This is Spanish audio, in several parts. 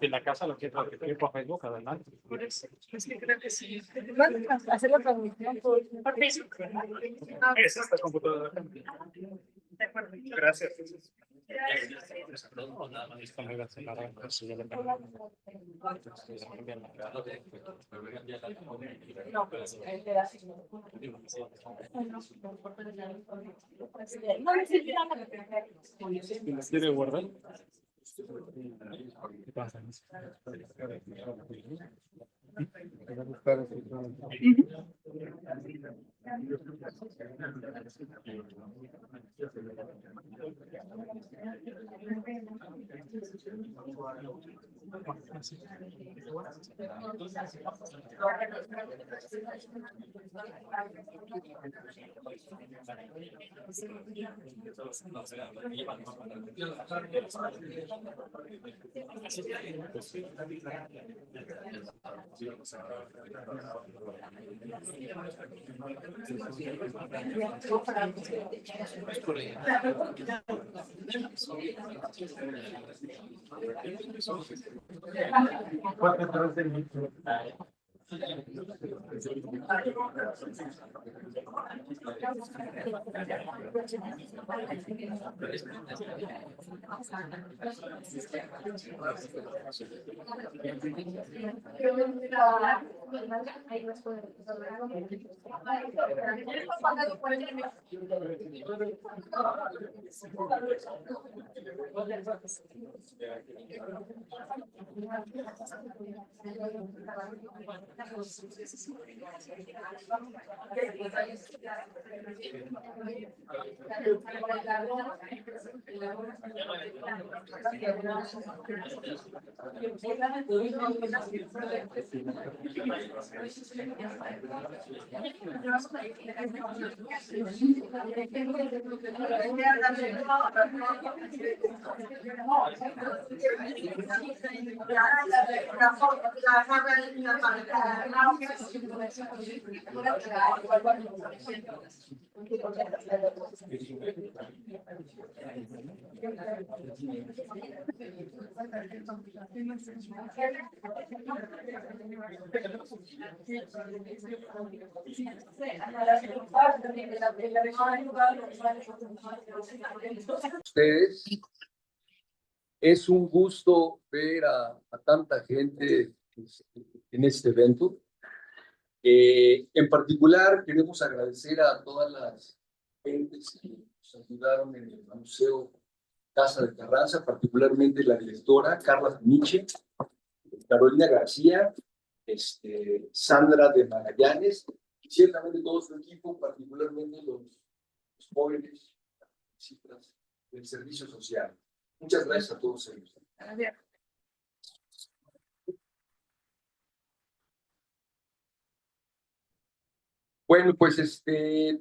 En la casa lo que por Facebook, adelante. Es que creo que sí. Van a hacer la transmisión por Facebook. Es esta computadora. De acuerdo. Gracias. ¿Quiere guardar? ¿Qué pasa? Ustedes, es un gusto ver a tanta gente en este evento. En particular, queremos agradecer a todas las gentes que nos ayudaron en el Museo Casa de Carranza, particularmente la directora Carla Nietzsche, Carolina García, Sandra de Magallanes, y ciertamente todo su equipo, particularmente los jóvenes del servicio social. Muchas gracias a todos ellos. Bueno, pues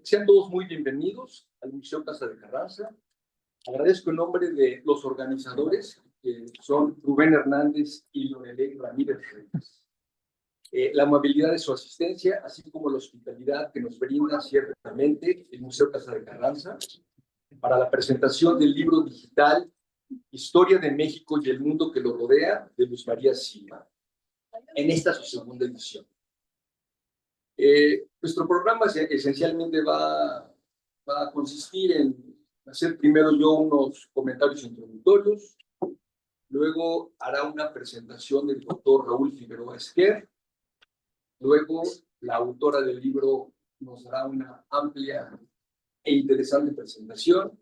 sean todos muy bienvenidos al Museo Casa de Carranza. Agradezco en nombre de los organizadores, que son Rubén Hernández y Lorelei Ramírez Reyes, la amabilidad de su asistencia, así como la hospitalidad que nos brinda ciertamente el Museo Casa de Carranza para la presentación del libro digital Historia de México y el mundo que lo rodea, de Luz María Silva, en esta su segunda edición. Nuestro programa esencialmente va a consistir en hacer primero yo unos comentarios introductorios, luego hará una presentación del doctor Raúl Figueroa Esquer, luego la autora del libro nos dará una amplia e interesante presentación,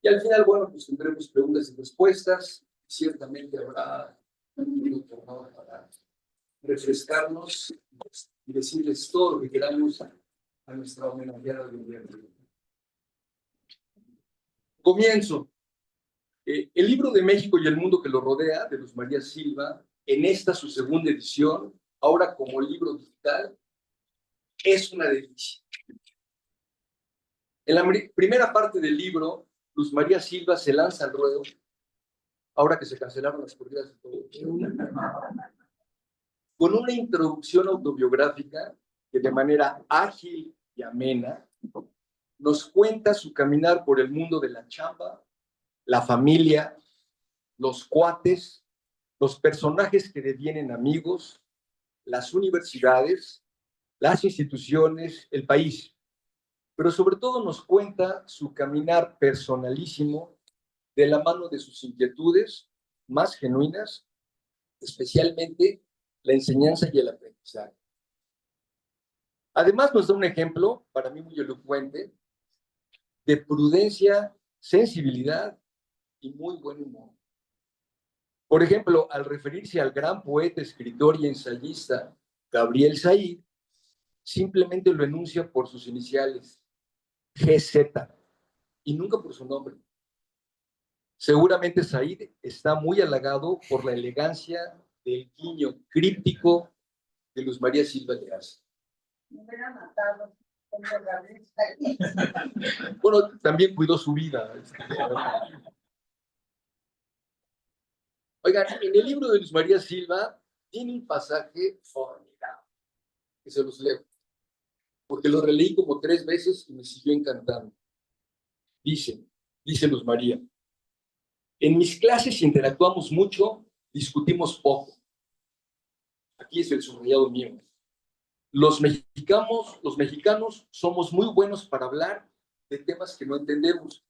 y al final, bueno, pues tendremos preguntas y respuestas, ciertamente habrá un minuto para refrescarnos y decirles todo lo que queramos a nuestra homenajeada del gobierno. Comienzo. El libro de México y el mundo que lo rodea, de Luz María Silva, en esta su segunda edición, ahora como libro digital, es una delicia. En la primera parte del libro, Luz María Silva se lanza al ruedo, ahora que se cancelaron las corridas de toros, con una introducción autobiográfica que de manera ágil y amena nos cuenta su caminar por el mundo de la chamba, la familia, los cuates, los personajes que devienen amigos, las universidades, las instituciones, el país. Pero sobre todo nos cuenta su caminar personalísimo de la mano de sus inquietudes más genuinas, especialmente la enseñanza y el aprendizaje. Además nos da un ejemplo, para mí muy elocuente, de prudencia, sensibilidad y muy buen humor. Por ejemplo, al referirse al gran poeta, escritor y ensayista Gabriel Said, simplemente lo enuncia por sus iniciales, GZ, y nunca por su nombre. Seguramente Said está muy halagado por la elegancia del guiño críptico de Luz María Silva de Arce. Me hubiera matado. Bueno, también cuidó su vida. Oigan, en el libro de Luz María Silva tiene un pasaje formidable, que se los leo, porque lo releí como 3 veces y me siguió encantando. Dice Luz María, en mis clases interactuamos mucho, discutimos poco. Aquí es el subrayado mío. Los mexicanos somos muy buenos para hablar de temas que no entendemos.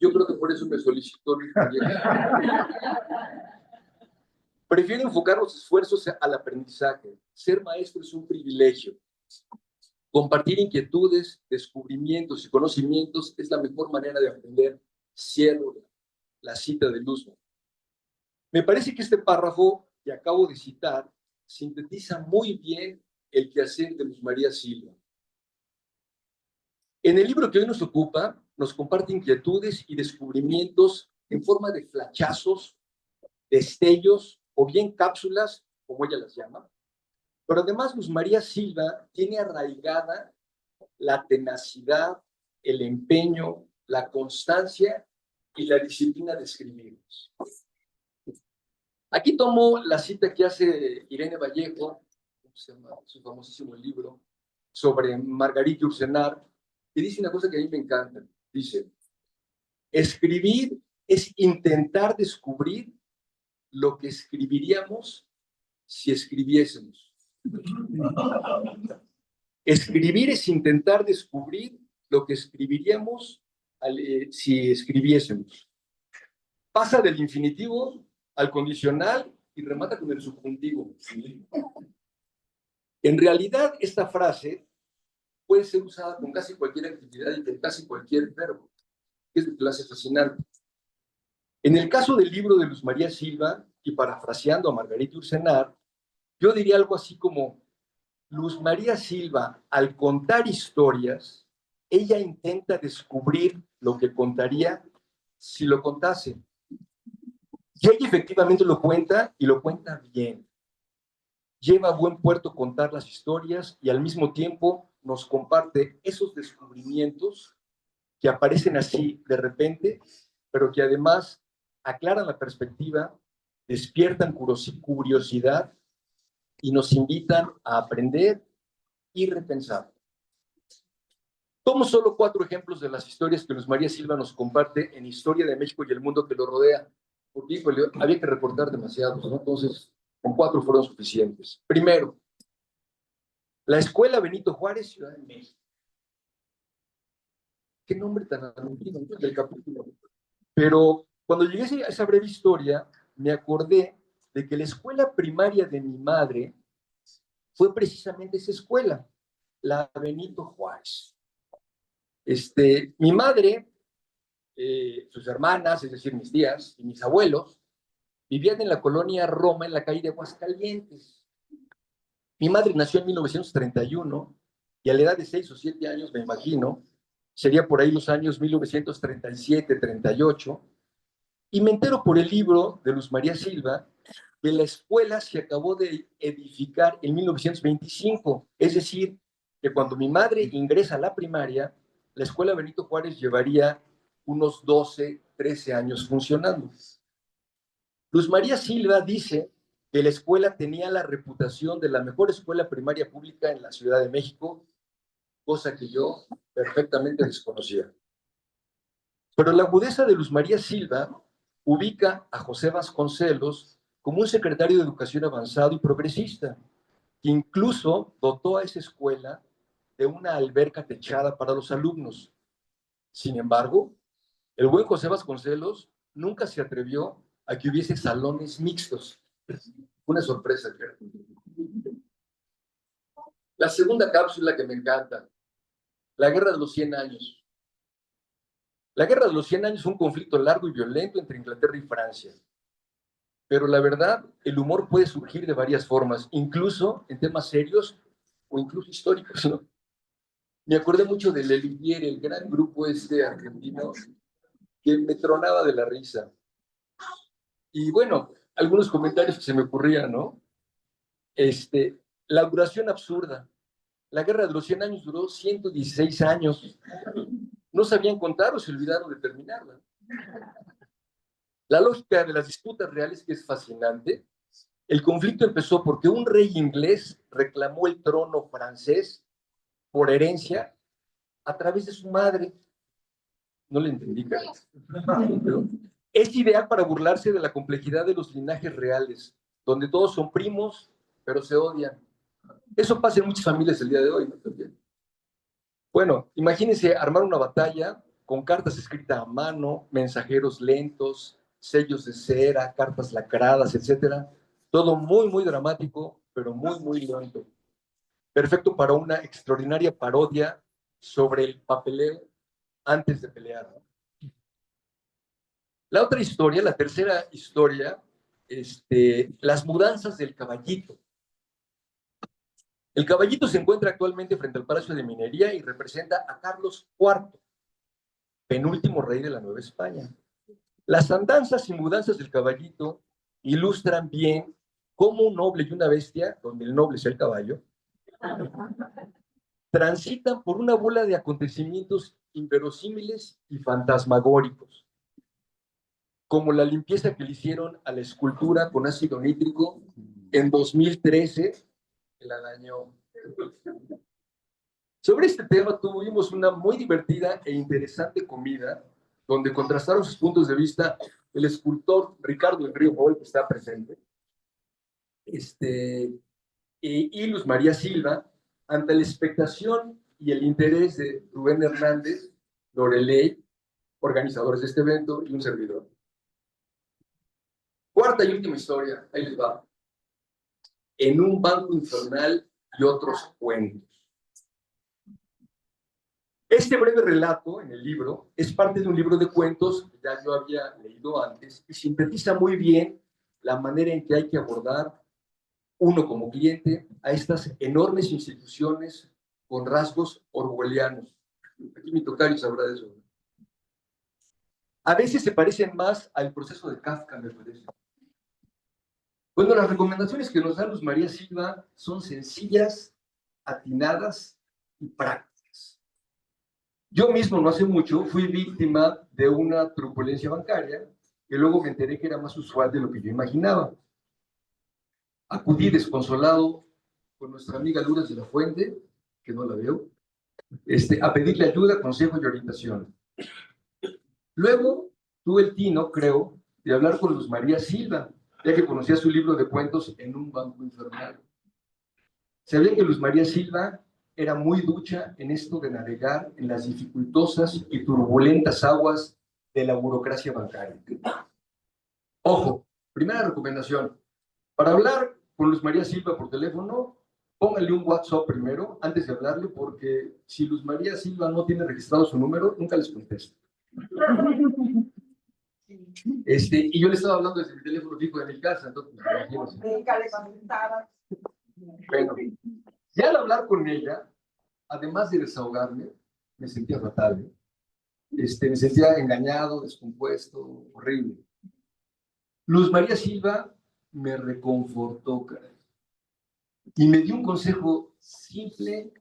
Yo creo que por eso me solicitó Luis María. Prefiero enfocar los esfuerzos al aprendizaje. Ser maestro es un privilegio. Compartir inquietudes, descubrimientos y conocimientos es la mejor manera de aprender. Cierro la cita de Luz. Me parece que este párrafo que acabo de citar sintetiza muy bien el quehacer de Luz María Silva. En el libro que hoy nos ocupa, nos comparte inquietudes y descubrimientos en forma de flachazos, destellos o bien cápsulas, como ella las llama. Pero además Luz María Silva tiene arraigada la tenacidad, el empeño, la constancia y la disciplina de escribir. Aquí tomo la cita que hace Irene Vallejo, se llama su famosísimo libro, sobre Margarita Ursenar, que dice una cosa que a mí me encanta. Dice, escribir es intentar descubrir lo que escribiríamos si escribiésemos. Escribir es intentar descubrir lo que escribiríamos si escribiésemos. Pasa del infinitivo al condicional y remata con el subjuntivo. En realidad, esta frase puede ser usada con casi cualquier actividad y con casi cualquier verbo, que es de clase fascinante. En el caso del libro de Luz María Silva, y parafraseando a Margarita Ursenar, yo diría algo así como, Luz María Silva, al contar historias, ella intenta descubrir lo que contaría si lo contase. Y ella efectivamente lo cuenta y lo cuenta bien. Lleva a buen puerto contar las historias y al mismo tiempo nos comparte esos descubrimientos que aparecen así de repente, pero que además aclaran la perspectiva, despiertan curiosidad y nos invitan a aprender y repensar. Tomo solo 4 ejemplos de las historias que Luz María Silva nos comparte en Historia de México y el mundo que lo rodea, porque había que recortar demasiados, ¿no? Entonces, con 4 fueron suficientes. Primero, la Escuela Benito Juárez, Ciudad de México. Qué nombre tan antiguo del capítulo. Pero cuando llegué a esa breve historia, me acordé de que la escuela primaria de mi madre fue precisamente esa escuela, la Benito Juárez. Mi madre, sus hermanas, es decir, mis tías y mis abuelos, vivían en la colonia Roma, en la calle de Aguascalientes. Mi madre nació en 1931 y a la edad de 6 o 7 años, me imagino, sería por ahí los años 1937, 38, Y me entero por el libro de Luz María Silva que la escuela se acabó de edificar en 1925. Es decir, que cuando mi madre ingresa a la primaria, la escuela Benito Juárez llevaría unos 12, 13 años funcionando. Luz María Silva dice que la escuela tenía la reputación de la mejor escuela primaria pública en la Ciudad de México, cosa que yo perfectamente desconocía. Pero la agudeza de Luz María Silva ubica a José Vasconcelos como un secretario de Educación avanzado y progresista, que incluso dotó a esa escuela de una alberca techada para los alumnos. Sin embargo, el buen José Vasconcelos nunca se atrevió a que hubiese salones mixtos. Una sorpresa. La segunda cápsula que me encanta, la Guerra de los 100 años. La Guerra de los 100 años fue un conflicto largo y violento entre Inglaterra y Francia. Pero la verdad, el humor puede surgir de varias formas, incluso en temas serios o incluso históricos, ¿no? Me acordé mucho de Lelivier, el gran grupo argentino, que me tronaba de la risa. Y bueno, algunos comentarios que se me ocurrían, ¿no? La duración absurda. La Guerra de los 100 años duró 116 años. No sabían contar o se olvidaron de terminarla. La lógica de las disputas reales, que es fascinante. El conflicto empezó porque un rey inglés reclamó el trono francés por herencia a través de su madre. No le entendí, cara. Es ideal para burlarse de la complejidad de los linajes reales, donde todos son primos, pero se odian. Eso pasa en muchas familias el día de hoy, ¿no? Bueno, imagínense armar una batalla con cartas escritas a mano, mensajeros lentos, sellos de cera, cartas lacradas, etcétera. Todo muy, muy dramático, pero muy, muy lento. Perfecto para una extraordinaria parodia sobre el papeleo antes de pelear, ¿no? La otra historia, la tercera historia, las mudanzas del caballito. El caballito se encuentra actualmente frente al Palacio de Minería y representa a Carlos IV, penúltimo rey de la Nueva España. Las andanzas y mudanzas del caballito ilustran bien cómo un noble y una bestia, donde el noble es el caballo, transitan por una bola de acontecimientos inverosímiles y fantasmagóricos, como la limpieza que le hicieron a la escultura con ácido nítrico en 2013, que la dañó. Sobre este tema tuvimos una muy divertida e interesante comida, donde contrastaron sus puntos de vista el escultor Ricardo del Río Boll, que está presente, y Luz María Silva, ante la expectación y el interés de Rubén Hernández, Loreley, organizadores de este evento, y un servidor. Cuarta y última historia, ahí les va. En un banco infernal y otros cuentos. Este breve relato en el libro es parte de un libro de cuentos que ya yo había leído antes y sintetiza muy bien la manera en que hay que abordar uno como cliente a estas enormes instituciones con rasgos orwellianos. Aquí mi tocayo sabrá de eso. A veces se parecen más al proceso de Kafka, me parece. Bueno, las recomendaciones que nos da Luz María Silva son sencillas, atinadas y prácticas. Yo mismo no hace mucho fui víctima de una turbulencia bancaria que luego me enteré que era más usual de lo que yo imaginaba. Acudí desconsolado con nuestra amiga Lourdes de la Fuente, que no la veo, a pedirle ayuda, consejo y orientación. Luego tuve el tino, creo, de hablar con Luz María Silva, ya que conocía su libro de cuentos En un banco infernal. Sabía que Luz María Silva era muy ducha en esto de navegar en las dificultosas y turbulentas aguas de la burocracia bancaria. Ojo, primera recomendación. Para hablar con Luz María Silva por teléfono, póngale un WhatsApp primero, antes de hablarle, porque si Luz María Silva no tiene registrado su número, nunca les contesta. Y yo le estaba hablando desde mi teléfono fijo de mi casa, entonces, nunca le contestaba. Bueno, ya al hablar con ella, además de desahogarme, me sentía fatal, me sentía engañado, descompuesto, horrible. Luz María Silva me reconfortó, caray, y me dio un consejo simple,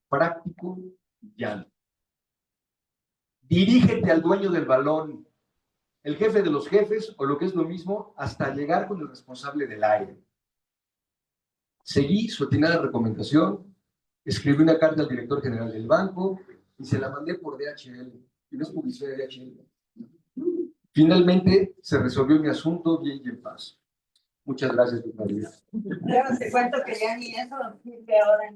práctico, llano. Dirígete al dueño del balón, el jefe de los jefes, o lo que es lo mismo, hasta llegar con el responsable del área. Seguí su atinada recomendación, escribí una carta al director general del banco y se la mandé por DHL. Y no es publicidad de DHL. Finalmente se resolvió mi asunto bien y en paz. Muchas gracias, Luz María. Ya no te cuento que ya ni eso sirve ahora.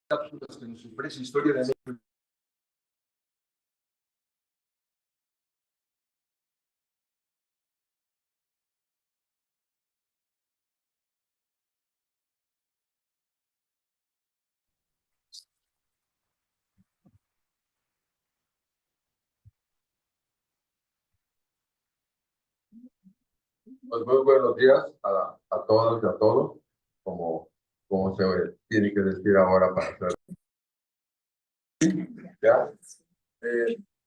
Cápsulas que nos ofrece Historia de México. Pues muy buenos días a todos y a todos, como se tiene que decir ahora para hacer. ¿Ya?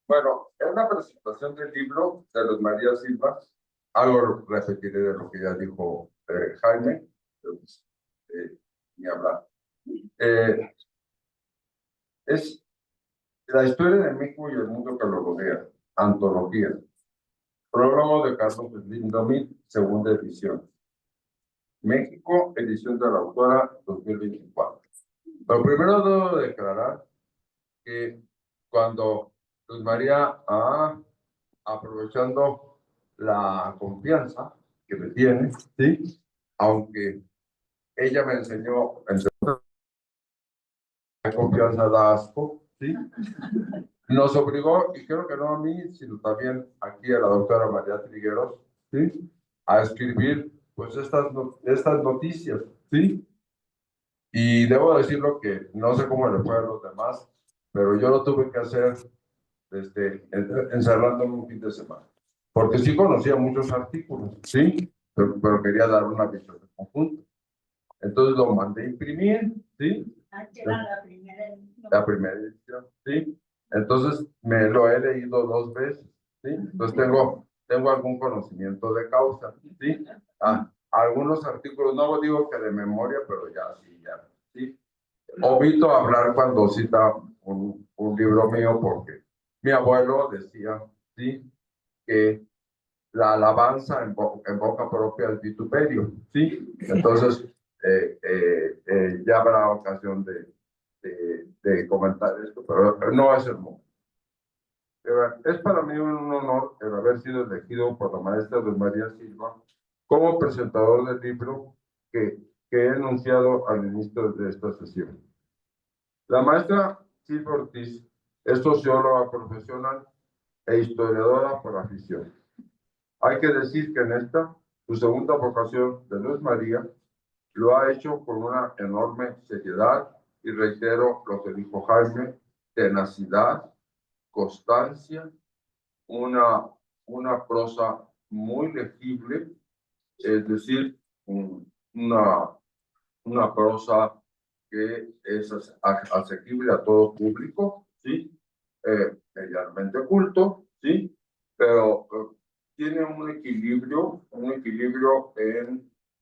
Bueno, es una presentación del libro de Luz María Silva. Algo repetiré de lo que ya dijo Jaime, pues, ni hablar. Es la historia de México y el mundo que lo rodea, antología. Prólogo de Carlos Slim Domit, segunda edición. México, edición de la autora 2024. Lo primero debo declarar que cuando Luz María, aprovechando la confianza que me tiene, ¿sí? Aunque ella me enseñó, la confianza da asco, ¿sí? Nos obligó, y creo que no a mí, sino también aquí a la doctora María Trigueros, ¿sí? A escribir pues estas noticias, ¿sí? Y debo decirlo que no sé cómo le fue a los demás, pero yo lo tuve que hacer encerrándome un fin de semana. Porque sí conocía muchos artículos, ¿sí? Pero quería dar una visión de conjunto. Entonces lo mandé a imprimir, ¿sí? La primera edición, ¿sí? Entonces me lo he leído 2 veces, ¿sí? Entonces tengo algún conocimiento de causa, ¿sí? Algunos artículos, no digo que de memoria, pero ya sí, ya, ¿sí? Omito hablar cuando cita un libro mío porque mi abuelo decía, ¿sí? Que la alabanza en boca propia es vituperio, ¿sí? Entonces, ya habrá ocasión de comentar esto, pero no es el momento. Es para mí un honor el haber sido elegido por la maestra Luz María Silva como presentador del libro que he enunciado al inicio de esta sesión. La maestra Silva Ortiz es socióloga profesional e historiadora por afición. Hay que decir que en esta, su segunda vocación de Luz María, lo ha hecho con una enorme seriedad y reitero lo que dijo Jaime, tenacidad, constancia, una prosa muy legible, es decir, una prosa que es asequible a todo público, ¿sí? Medianamente culto, ¿sí? Pero tiene un equilibrio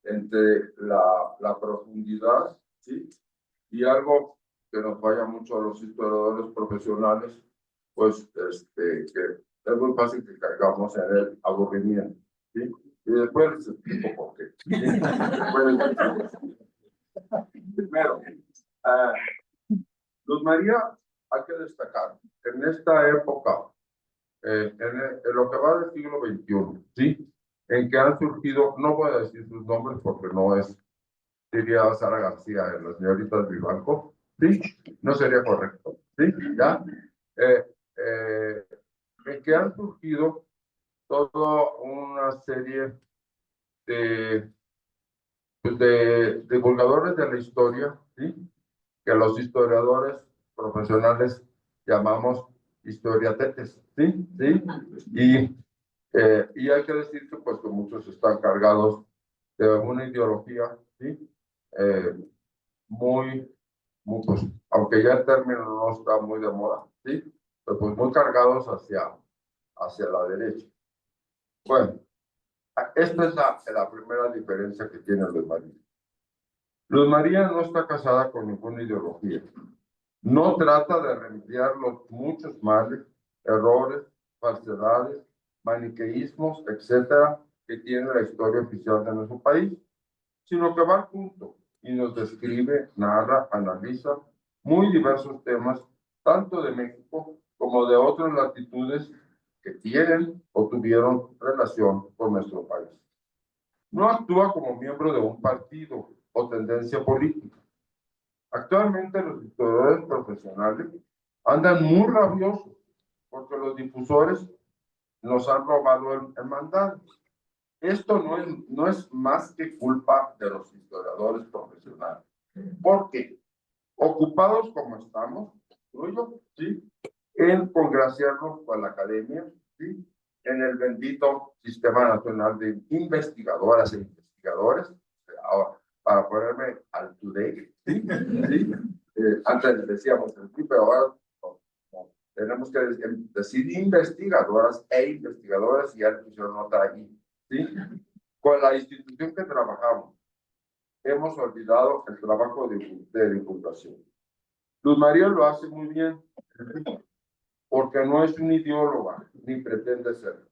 entre la profundidad, ¿sí? Y algo que nos falla mucho a los historiadores profesionales, pues, que es muy fácil que caigamos en el aburrimiento, ¿sí? Y después les explico por qué. Primero, Luz María, hay que destacar, en esta época, en lo que va del siglo XXI, ¿sí? En que han surgido, no voy a decir sus nombres porque no es, diría Sara García, en las señoritas Vivanco, ¿sí? No sería correcto, ¿sí? ¿Ya? En que han surgido toda una serie de, de divulgadores de la historia, ¿sí? Que los historiadores profesionales llamamos historiatetes, ¿sí? ¿Sí? Y hay que decir que, pues, que muchos están cargados de una ideología, ¿sí? Muy pues, aunque ya el término no está muy de moda, ¿sí? Pero pues muy cargados hacia la derecha. Bueno, esta es la primera diferencia que tiene Luz María. Luz María no está casada con ninguna ideología. No trata de remediar los muchos males, errores, falsedades, maniqueísmos, etcétera, que tiene la historia oficial de nuestro país, sino que va al punto y nos describe, narra, analiza muy diversos temas, tanto de México como de otras latitudes que tienen o tuvieron relación con nuestro país. No actúa como miembro de un partido o tendencia política. Actualmente los historiadores profesionales andan muy rabiosos porque los difusores nos han robado el mandato. Esto no es más que culpa de los historiadores profesionales. ¿Por qué? Ocupados como estamos, incluyo, ¿sí? En congraciarnos con la academia, ¿sí? En el bendito Sistema Nacional de Investigadoras e Investigadores, ahora, para ponerme al today, ¿sí? ¿Sí? Antes decíamos el sí, pero ahora no, tenemos que decir investigadoras e investigadoras y ya le pusieron otra aquí, ¿sí? Con la institución que trabajamos, hemos olvidado el trabajo de divulgación. Luz María lo hace muy bien, porque no es una ideóloga, ni pretende ser.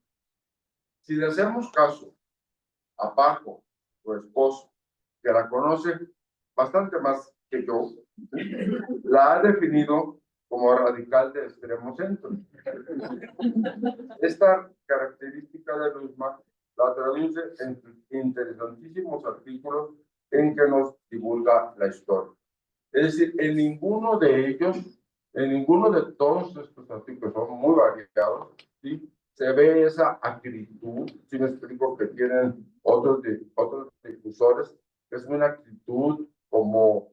Si le hacemos caso a Paco, su esposo, que la conoce bastante más que yo, la ha definido como radical de extremo centro. Esta característica de Luzma la traduce en interesantísimos artículos en que nos divulga la historia. Es decir, en ninguno de ellos, en ninguno de todos estos artículos, son muy variados, ¿sí? Se ve esa actitud, si me explico, que tienen otros difusores, que es una actitud como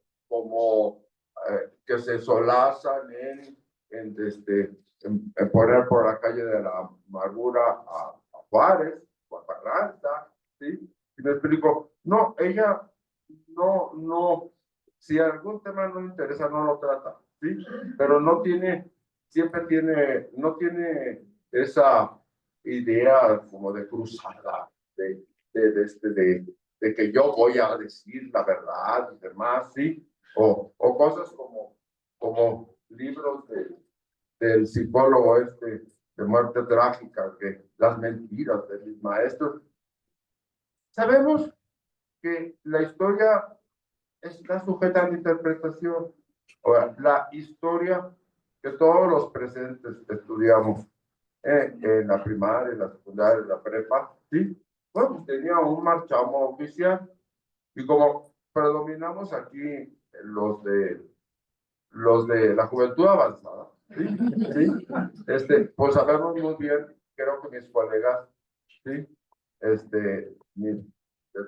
que se solazan en poner por la calle de la Amargura a Juárez, o a Carranza, ¿sí? Si me explico, no, ella no, si algún tema no le interesa, no lo trata, ¿sí? Pero no tiene esa idea como de cruzada, de que yo voy a decir la verdad y demás, ¿sí? O cosas como libros del psicólogo de muerte trágica, que las mentiras de mis maestros. Sabemos que la historia está sujeta a la interpretación. Ahora, la historia que todos los presentes estudiamos en la primaria, en la secundaria, en la prepa, ¿sí? Bueno, pues tenía un marchamo oficial. Y como predominamos aquí los de la juventud avanzada, ¿sí? ¿Sí? Pues sabemos muy bien, creo que mis colegas, ¿sí? El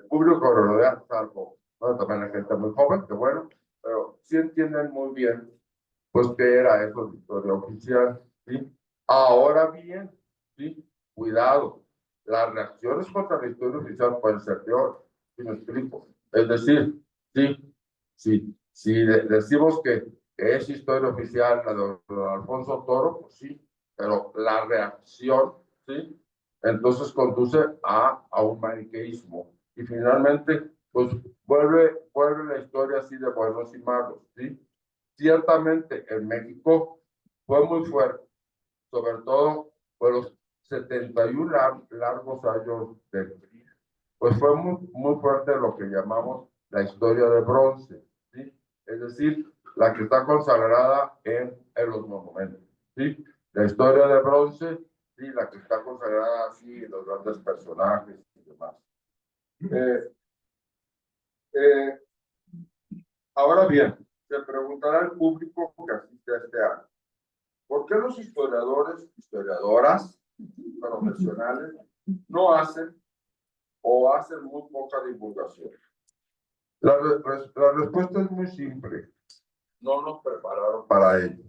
público que lo rodea, salvo, bueno, también la gente muy joven, que bueno, pero sí entienden muy bien, pues, qué era eso de historia oficial, ¿sí? Ahora bien, ¿sí? Cuidado, las reacciones contra la historia oficial pueden ser peores, ¿sí me explico? Es decir, si decimos que es historia oficial la de don Alfonso Toro, pues sí, pero la reacción, ¿sí? Entonces conduce a un maniqueísmo. Y finalmente, pues vuelve la historia así de buenos y malos, ¿sí? Ciertamente en México fue muy fuerte, sobre todo por los 71 largos años de PRI. Pues fue muy fuerte lo que llamamos la historia de bronce, ¿sí? Es decir, la que está consagrada en los monumentos, ¿sí? La historia de bronce, sí, la que está consagrada así en los grandes personajes y demás. Ahora bien, se preguntará al público que asiste a este año, ¿por qué los historiadoras profesionales no hacen o hacen muy poca divulgación? La respuesta es muy simple. No nos prepararon para ello.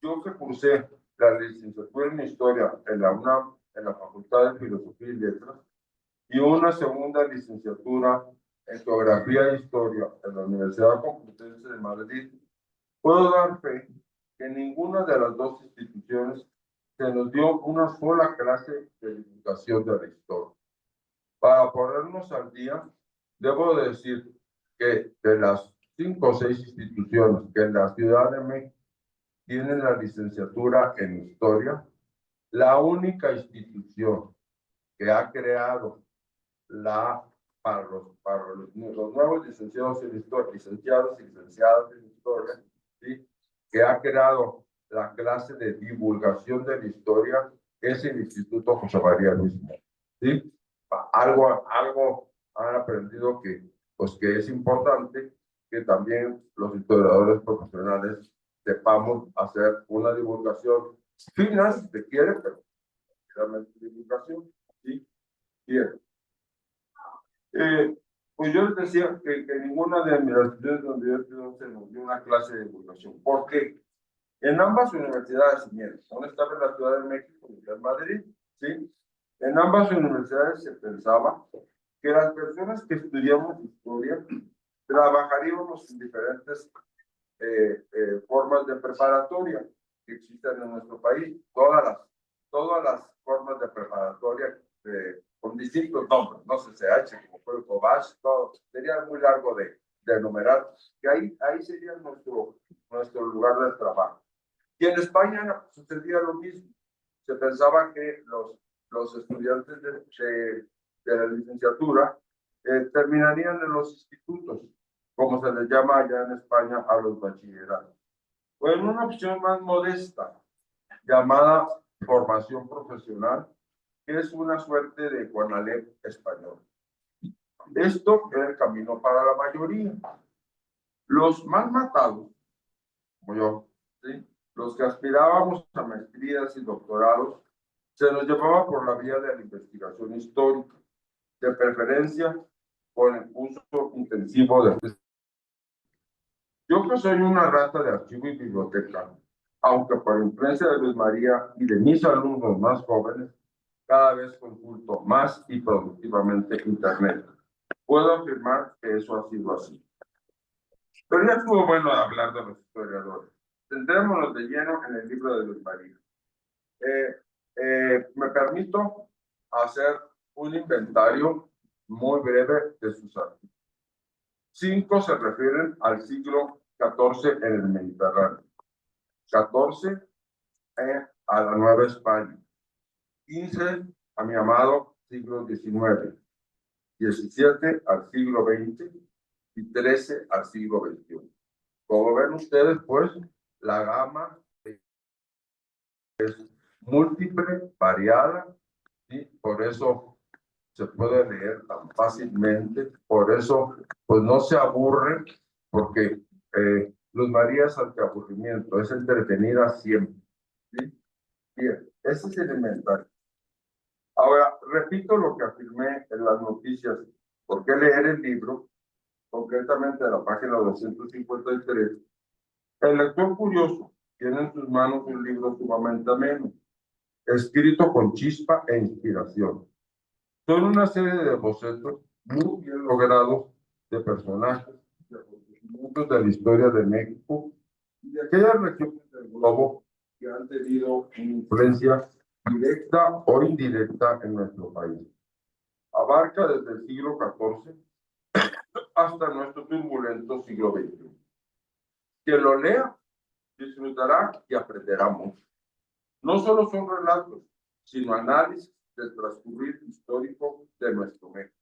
Yo que cursé la licenciatura en Historia en la UNAM, en la Facultad de Filosofía y Letras, y una segunda licenciatura en Geografía e Historia en la Universidad Complutense de Madrid, puedo dar fe que en ninguna de las dos instituciones se nos dio una sola clase de divulgación de la historia. Para ponernos al día, debo decir que de las 5 o 6 instituciones que en la Ciudad de México tienen la licenciatura en Historia, la única institución que ha creado para los nuevos licenciados en Historia, licenciados y licenciadas en Historia, ¿sí?, que ha creado la clase de divulgación de la historia, es el Instituto José María Luis Mora, ¿sí? Algo han aprendido pues, que es importante que también los historiadores profesionales sepamos hacer una divulgación fina, si se quiere, pero realmente divulgación, ¿sí? Bien. Pues yo les decía que ninguna de mis instituciones donde yo estudié se nos dio una clase de divulgación. ¿Por qué? En ambas universidades, una estaba en la Ciudad de México y otra en Madrid, ¿sí? En ambas universidades se pensaba que las personas que estudiamos historia trabajaríamos en diferentes formas de preparatoria que existen en nuestro país. Todas las formas de preparatoria con distintos nombres, no sé, CH, como fue el COBACH, todo, sería muy largo de enumerar, que ahí sería nuestro lugar de trabajo. Y en España sucedía lo mismo. Se pensaba que los estudiantes de la licenciatura terminarían en los institutos, como se les llama allá en España a los bachilleratos. O en una opción más modesta, llamada formación profesional, que es una suerte de CONALEP español. Esto era el camino para la mayoría. Los más matados, como yo, ¿sí?, los que aspirábamos a maestrías y doctorados, se nos llevaba por la vía de la investigación histórica, de preferencia con el uso intensivo de... Yo que soy una rata de archivo y biblioteca, aunque por influencia de Luis María y de mis alumnos más jóvenes, cada vez consulto más y productivamente Internet. Puedo afirmar que eso ha sido así. Pero ya estuvo bueno hablar de los historiadores. Centrémonos de lleno en el libro de Luis María. Me permito hacer un inventario muy breve de sus artículos. 5 se refieren al siglo XIV en el Mediterráneo, 14 a la Nueva España, 15 a mi amado siglo XIX, 17 al siglo XX y 13 al siglo XXI. Como ven ustedes, pues, la gama es múltiple, variada, y por eso se puede leer tan fácilmente, por eso pues no se aburre, porque Luz María es antiaburrimiento, es entretenida siempre, ¿sí? Bien, ese es el inventario. Ahora, repito lo que afirmé en las noticias. ¿Por qué leer el libro? Concretamente en la página 253. El lector curioso tiene en sus manos un libro sumamente ameno, escrito con chispa e inspiración. Son una serie de bocetos muy bien logrados de personajes, de acontecimientos de la historia de México y de aquellas regiones del globo que han tenido una influencia directa o indirecta en nuestro país. Abarca desde el siglo XIV hasta nuestro turbulento siglo XXI. Quien lo lea disfrutará y aprenderá mucho. No solo son relatos, sino análisis del transcurrir histórico de nuestro México.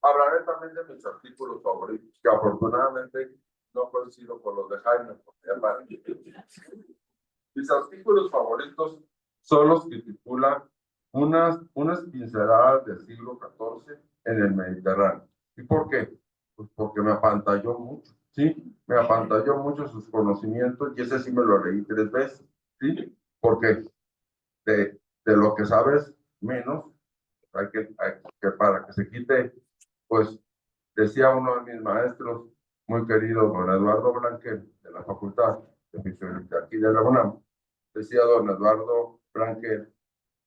Hablaré también de mis artículos favoritos, que afortunadamente no coincido con los de Jaime. Mis artículos favoritos son los que titulan unas pinceladas del siglo XIV en el Mediterráneo. ¿Y por qué? Pues porque me apantalló mucho, ¿sí? Me apantalló mucho sus conocimientos y ese sí me lo leí 3 veces, ¿sí? Porque de lo que sabes menos, hay que para que se quite, pues decía uno de mis maestros, muy querido, don Eduardo Blanquel, de la Facultad de Fisiología aquí de la UNAM, decía don Eduardo Blanquel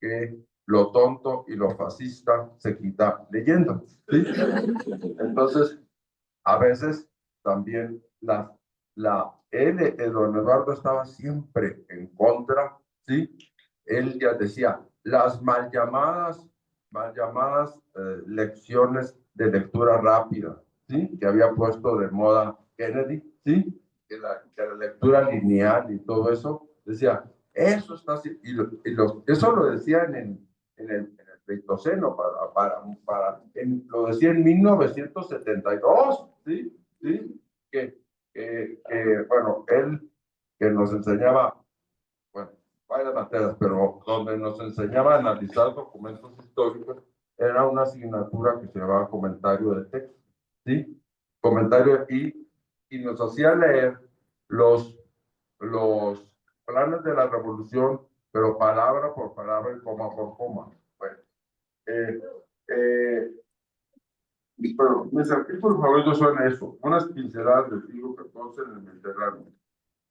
que lo tonto y lo fascista se quita leyendo, ¿sí? Entonces, a veces también don Eduardo estaba siempre en contra, ¿sí? Él ya decía, las mal llamadas lecciones de lectura rápida, ¿sí? Que había puesto de moda Kennedy, ¿sí? Que la lectura lineal y todo eso, decía, eso está así, eso lo decía en el Pleistoceno, lo decía en 1972, ¿sí? ¿Sí? Bueno, él que nos enseñaba, bueno, varias materias, pero donde nos enseñaba a analizar documentos históricos, era una asignatura que se llamaba comentario de texto, ¿sí? Comentario, y nos hacía leer los planes de la revolución, pero palabra por palabra y coma por coma. Bueno, pero mis artículos favoritos son eso, unas pinceladas del siglo XIV en el Mediterráneo,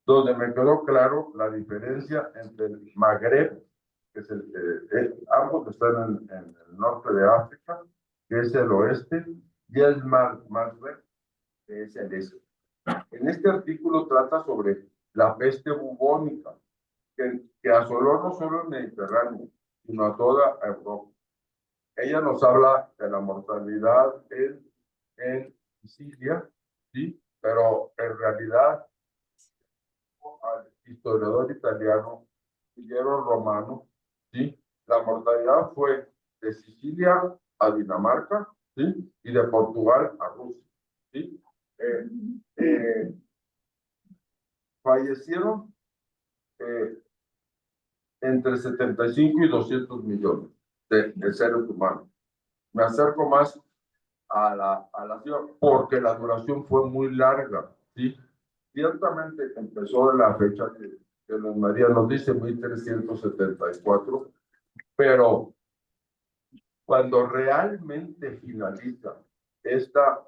donde me quedó claro la diferencia entre el Magreb, que es ambos están en el norte de África, que es el oeste, y el Magreb, que es el este. En este artículo trata sobre la peste bubónica, que asoló no solo el Mediterráneo, sino a toda Europa. Ella nos habla de la mortalidad en Sicilia, ¿sí? Pero en realidad, al historiador italiano Guillermo Romano, ¿sí? La mortalidad fue de Sicilia a Dinamarca, ¿sí? Y de Portugal a Rusia, ¿sí? Fallecieron entre 75 y 200 millones de seres humanos. Me acerco más a la ciudad porque la duración fue muy larga, ¿sí? Ciertamente empezó en la fecha que Luis María nos dice, 1374, pero cuando realmente finaliza esta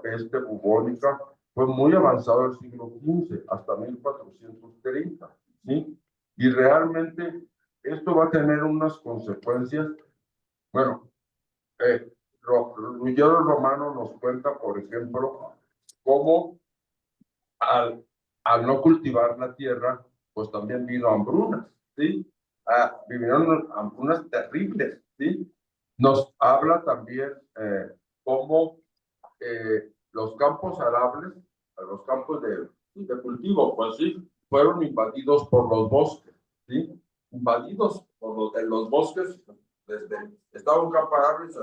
peste bubónica, fue muy avanzado el siglo XV, hasta 1430, ¿sí? Y realmente esto va a tener unas consecuencias, bueno, Ruggiero Romano nos cuenta, por ejemplo, cómo al no cultivar la tierra, pues también vino hambrunas, ¿sí? Vinieron hambrunas terribles, ¿sí? Nos habla también cómo los campos arables, los campos de cultivo, pues sí, fueron invadidos por los bosques, ¿sí? Invadidos en los bosques, estaba un campo arable y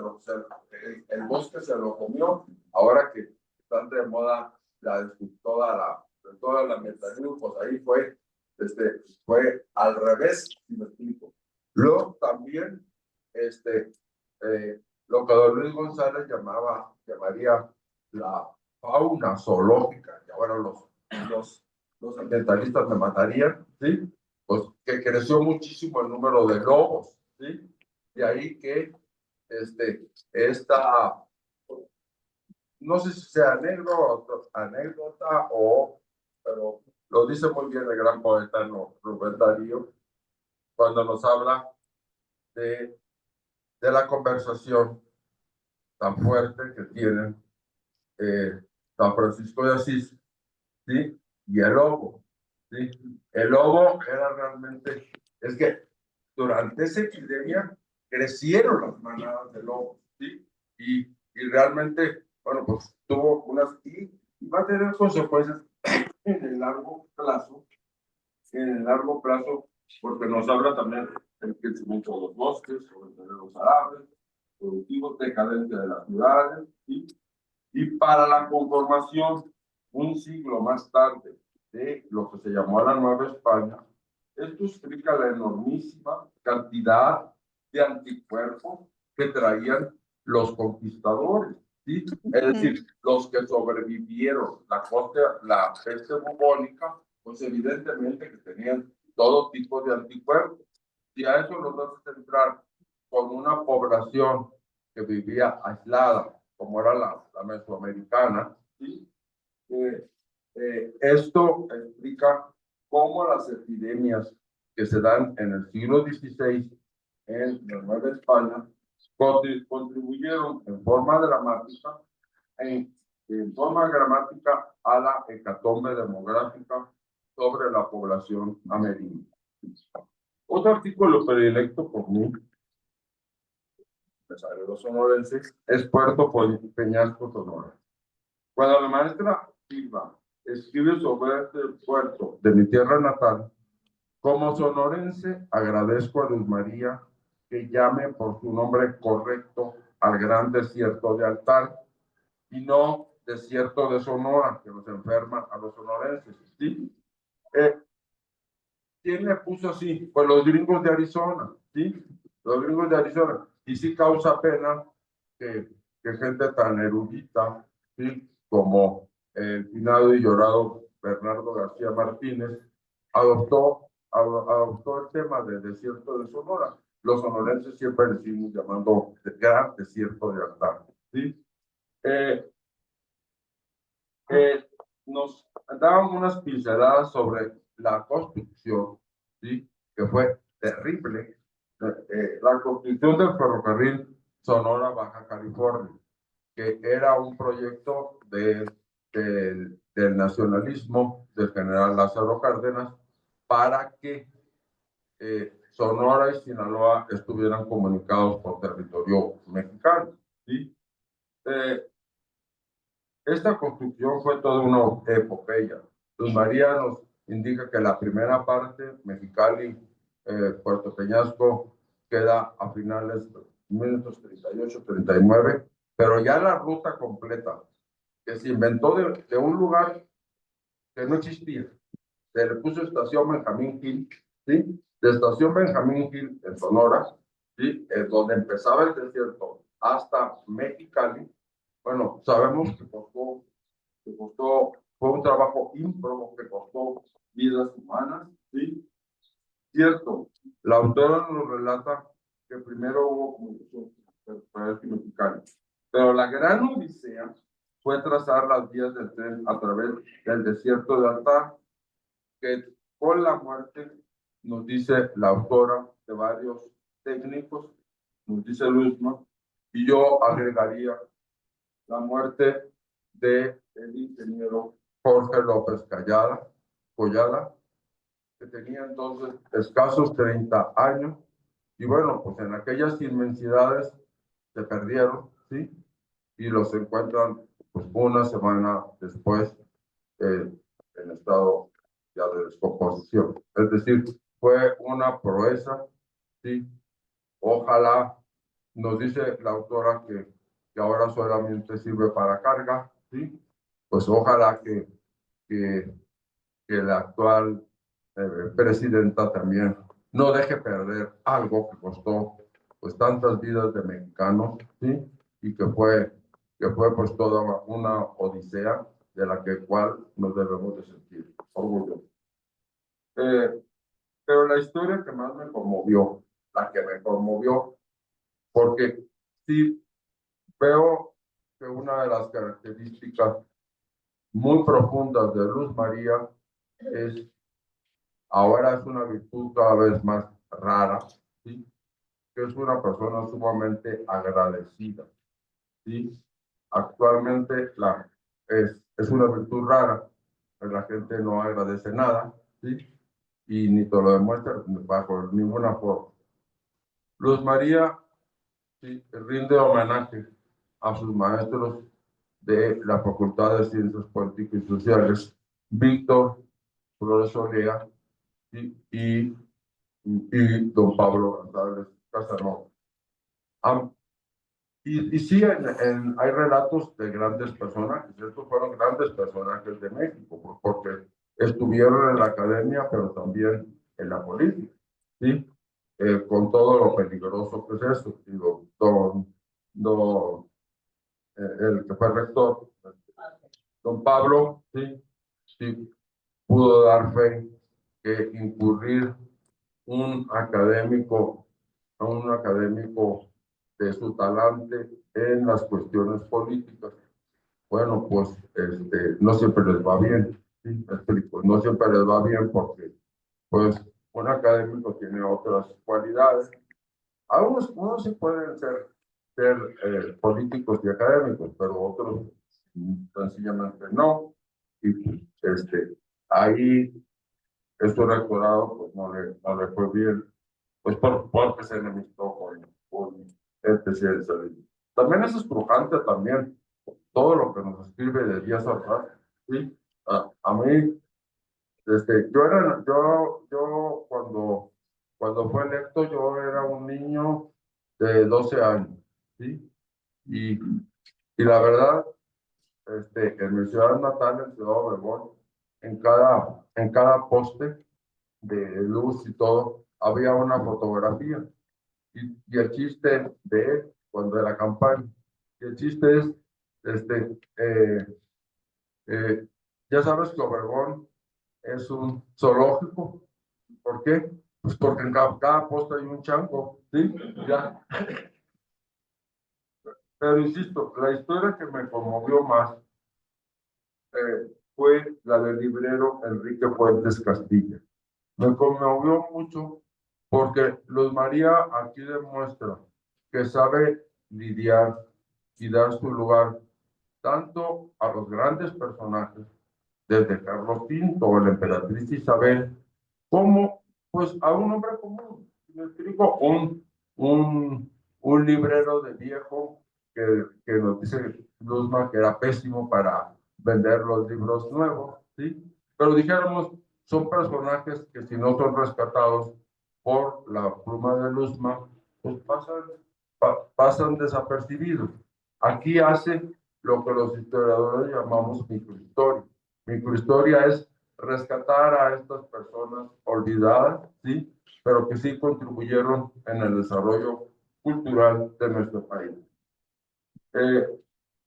el bosque se lo comió. Ahora que están de moda toda la metanización, pues ahí fue al revés, si me explico. Luego también, lo que don Luis González llamaría la fauna zoológica, que ahora los ambientalistas me matarían, ¿sí? Pues que creció muchísimo el número de lobos, ¿sí? De ahí que esta, no sé si sea anécdota pero lo dice muy bien el gran poeta Rubén Darío, cuando nos habla de la conversación tan fuerte que tienen San Francisco de Asís, ¿sí? Y el lobo, ¿sí? El lobo era realmente, es que durante esa epidemia crecieron las manadas de lobos, ¿sí? Y realmente, bueno, pues tuvo y va a tener consecuencias en el largo plazo, porque nos habla también del crecimiento de los bosques, sobre los árabes, productivos, decadencia de las ciudades, ¿sí? Y para la conformación, un siglo más tarde, de lo que se llamó la Nueva España, esto explica la enormísima cantidad de anticuerpos que traían los conquistadores, ¿sí? Es decir, los que sobrevivieron la peste bubónica, pues evidentemente que tenían todo tipo de anticuerpos. Y a eso nos vamos a centrar con una población que vivía aislada, como era la mesoamericana, ¿sí? Esto explica cómo las epidemias que se dan en el siglo XVI en la Nueva España, contribuyeron en forma gramática a la hecatombe demográfica sobre la población amerindia. Otro artículo predilecto por mí, de los sonorenses, es Puerto Peñasco, Sonora. Cuando la maestra Silva escribe sobre este puerto de mi tierra natal, como sonorense agradezco a Luz María que llame por su nombre correcto al gran desierto de Altar y no desierto de Sonora, que nos enferma a los sonorenses. ¿Sí? ¿Quién le puso así? Pues los gringos de Arizona, ¿sí? Los gringos de Arizona. Y sí causa pena que gente tan erudita, ¿sí? Como el finado y llorado Bernardo García Martínez, adoptó el tema del desierto de Sonora. Los sonorenses siempre le seguimos llamando el gran desierto de Altar, ¿sí? Nos daban unas pinceladas sobre la construcción, ¿sí? Que fue terrible. La construcción del ferrocarril Sonora-Baja California, que era un proyecto del nacionalismo del general Lázaro Cárdenas para que Sonora y Sinaloa estuvieran comunicados por territorio mexicano, ¿sí? Esta construcción fue toda una epopeya. Luz María nos indica que la primera parte, Mexicali, Puerto Peñasco, queda a finales de 1938-39, pero ya la ruta completa, que se inventó de un lugar que no existía. Se le puso Estación Benjamín Gil, ¿sí? De Estación Benjamín Gil en Sonora, ¿sí? Donde empezaba el desierto, hasta Mexicali. Bueno, sabemos que fue un trabajo ímprobo que costó vidas humanas, ¿sí? Cierto, la autora nos relata que primero hubo comunicación para el mexicano, pero la gran odisea fue trazar las vías del tren a través del desierto de Altar, que con la muerte, nos dice la autora, de varios técnicos, nos dice Luzma, y yo agregaría la muerte del ingeniero Jorge López Collada, que tenía entonces escasos 30 años, y bueno, pues en aquellas inmensidades se perdieron, ¿sí? Y los encuentran pues una semana después en estado ya de descomposición. Es decir, fue una proeza, ¿sí? Ojalá, nos dice la autora que ahora solamente sirve para carga, ¿sí? Pues ojalá que la actual presidenta también no deje perder algo que costó pues tantas vidas de mexicanos, ¿sí? Y que fue pues toda una odisea de la cual nos debemos de sentir orgullosos. Pero la historia que más me conmovió, porque sí veo que una de las características muy profundas de Luz María ahora es una virtud cada vez más rara, ¿sí? Que es una persona sumamente agradecida, ¿sí? Actualmente es una virtud rara, pues la gente no agradece nada, ¿sí? Y ni te lo demuestra bajo ninguna forma. Luz María, sí, rinde homenaje a sus maestros de la Facultad de Ciencias Políticas y Sociales, Víctor Flores Olea y don Pablo González Casanova. Y sí, hay relatos de grandes personajes. Estos fueron grandes personajes de México, porque estuvieron en la academia, pero también en la política, ¿sí? Con todo lo peligroso que es eso. Digo, el que fue rector, don Pablo, sí, sí, pudo dar fe que incurrir a un académico de su talante en las cuestiones políticas, bueno, pues no siempre les va bien, ¿sí? Me explico, no siempre les va bien porque pues un académico tiene otras cualidades unos sí pueden ser políticos y académicos, pero otros sencillamente no. Y pues, ahí este rectorado pues no le fue bien, pues porque se enemistó con el presidente. También es estrujante también todo lo que nos escribe de Díaz Ordaz, ¿sí? A mí, yo cuando fue electo, yo era un niño de 12 años, ¿sí? Y la verdad, en mi ciudad natal, en Ciudad Obregón, en cada poste de luz y todo, había una fotografía. Y el chiste de él, cuando era campaña, y el chiste es, eh, ya sabes que Obregón es un zoológico. ¿Por qué? Pues porque en cada poste hay un chango, ¿sí? Ya. Pero insisto, la historia que me conmovió más fue la del librero Enrique Fuentes Castilla. Me conmovió mucho porque Luz María aquí demuestra que sabe lidiar y dar su lugar tanto a los grandes personajes, desde Carlos V o la emperatriz Isabel, como pues a un hombre común. Me explico, un librero de viejo que nos dice Luzma que era pésimo para vender los libros nuevos, ¿sí? Pero dijéramos, son personajes que si no son rescatados por la pluma de Luzma, pues pasan desapercibidos. Aquí hace lo que los historiadores llamamos microhistoria. Microhistoria es rescatar a estas personas olvidadas, ¿sí? Pero que sí contribuyeron en el desarrollo cultural de nuestro país.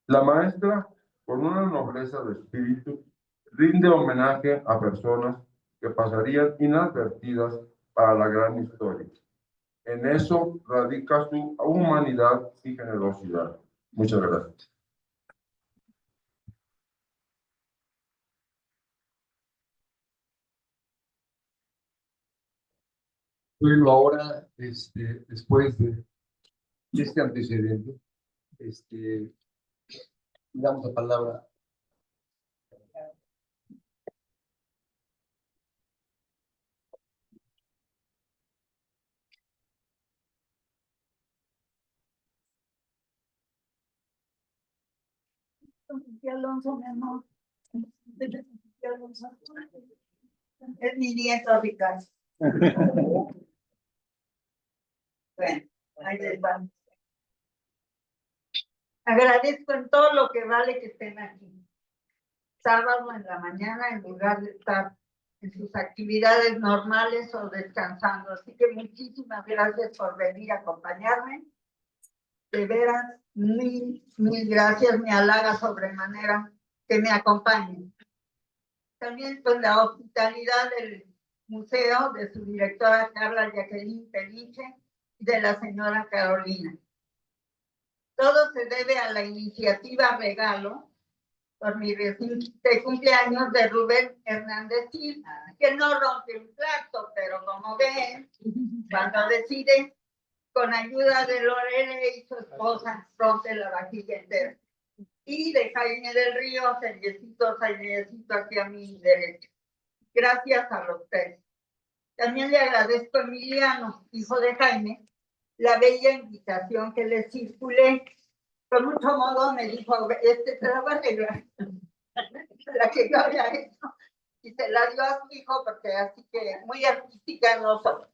La maestra, con una nobleza de espíritu, rinde homenaje a personas que pasarían inadvertidas para la gran historia. En eso radica su humanidad y generosidad. Muchas gracias. Bueno, ahora, después de este antecedente, damos la palabra. Alonso, mi amor. Es mi nieto, Ricardo. Bueno, ahí les va. Agradezco en todo lo que vale que estén aquí. Sábado en la mañana, en lugar de estar en sus actividades normales o descansando. Así que muchísimas gracias por venir a acompañarme. De veras, mil gracias. Me halaga sobremanera que me acompañen. También pues la hospitalidad del museo, de su directora Carla Jacqueline Peliche y de la señora Carolina. Todo se debe a la iniciativa Regalo por mi reciente cumpleaños de Rubén Hernández Gil, que no rompe un plato, pero como ven, cuando decide, con ayuda de Lorena y su esposa, rompe la vajilla entera. Y de Jaime del Río, Sayecito aquí a mi derecha. Gracias a los tres. También le agradezco a Emiliano, hijo de Jaime, la bella invitación que le circulé. Con mucho modo me dijo, te la voy a arreglar. La que yo había hecho. Y se la dio a su hijo, porque así que muy artística no soy.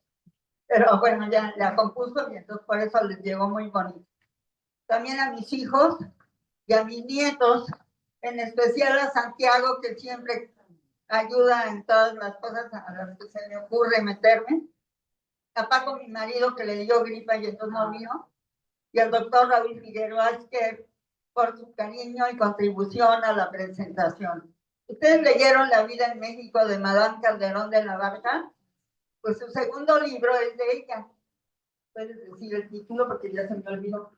Pero bueno, ya la compuso y entonces por eso les llegó muy bonito. También a mis hijos y a mis nietos, en especial a Santiago, que siempre ayuda en todas las cosas a las que se me ocurre meterme. A Paco, mi marido, que le dio gripa y entonces no vino. Y al doctor Raúl Figueroa Esquer, por su cariño y contribución a la presentación. ¿Ustedes leyeron La vida en México de Madame Calderón de la Barca? Pues su segundo libro es de ella. Puedes decir el título porque ya se me olvidó.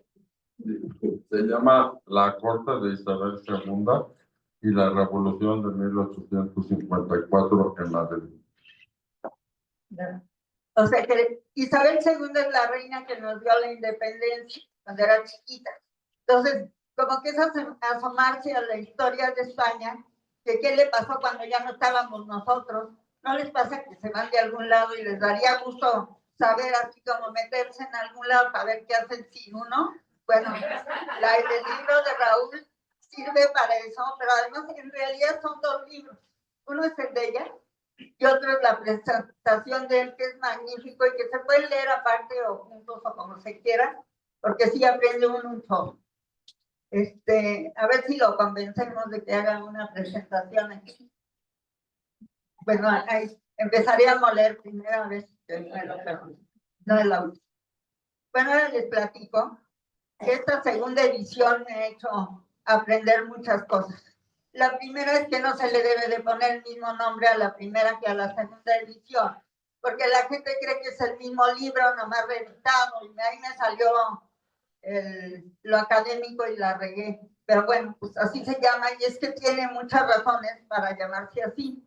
Se llama La corte de Isabel II y la revolución de 1854 en Madrid. O sea que Isabel II es la reina que nos dio la independencia cuando era chiquita. Entonces, como que es asomarse a la historia de España, que qué le pasó cuando ya no estábamos nosotros. ¿No les pasa que se van de algún lado y les daría gusto saber, así como meterse en algún lado para ver qué hacen sin uno? Bueno, el libro de Raúl sirve para eso, pero además en realidad son dos libros. Uno es el de ella y otro es la presentación de él, que es magnífico y que se puede leer aparte o juntos o como se quiera, porque sí aprende uno un poco. A ver si lo convencemos de que hagan una presentación aquí. Bueno, ahí empezaríamos a leer primero, a ver si no es la última. Bueno, ahora les platico que esta segunda edición me ha hecho aprender muchas cosas. La primera es que no se le debe de poner el mismo nombre a la primera que a la segunda edición, porque la gente cree que es el mismo libro, nomás reeditado, y ahí me salió lo académico y la regué. Pero bueno, pues así se llama, y es que tiene muchas razones para llamarse así.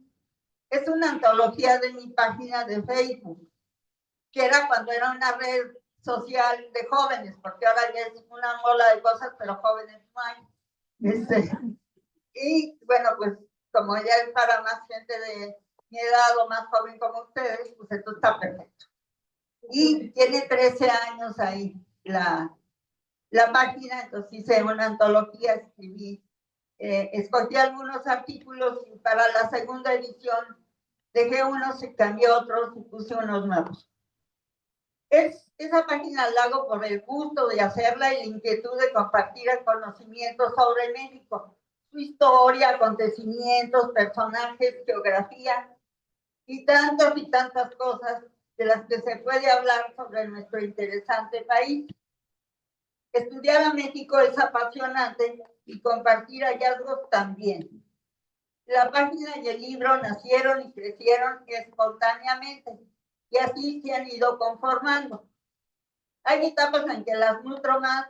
Es una antología de mi página de Facebook, que era cuando era una red social de jóvenes, porque ahora ya es una mola de cosas, pero jóvenes no hay. Y bueno, pues como ya es para más gente de mi edad o más joven como ustedes, pues esto está perfecto. Y tiene 13 años ahí la página, entonces hice una antología, escogí algunos artículos y para la segunda edición dejé unos y cambié otros y puse unos nuevos. Esa página la hago por el gusto de hacerla y la inquietud de compartir el conocimiento sobre México, su historia, acontecimientos, personajes, geografía y tantas cosas de las que se puede hablar sobre nuestro interesante país. Estudiar a México es apasionante y compartir hallazgos también. La página y el libro nacieron y crecieron espontáneamente y así se han ido conformando. Hay etapas en que las nutro más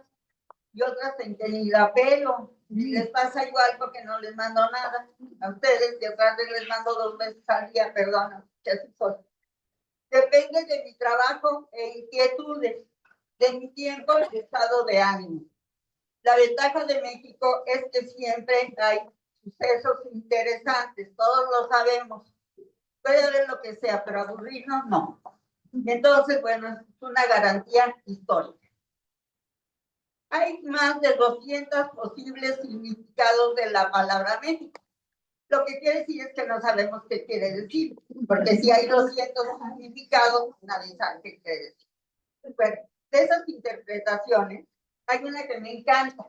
y otras en que ni la pelo. Les pasa igual porque no les mando nada a ustedes y otras veces les mando 2 veces al día, perdón, que así soy. Depende de mi trabajo e inquietudes, de mi tiempo y estado de ánimo. La ventaja de México es que siempre hay sucesos interesantes, todos lo sabemos. Puede haber lo que sea, pero aburrirnos no. Entonces, bueno, es una garantía histórica. Hay más de 200 posibles significados de la palabra México. Lo que quiere decir es que no sabemos qué quiere decir, porque si hay 200 significados, nadie sabe qué quiere decir. Bueno, de esas interpretaciones, hay una que me encanta,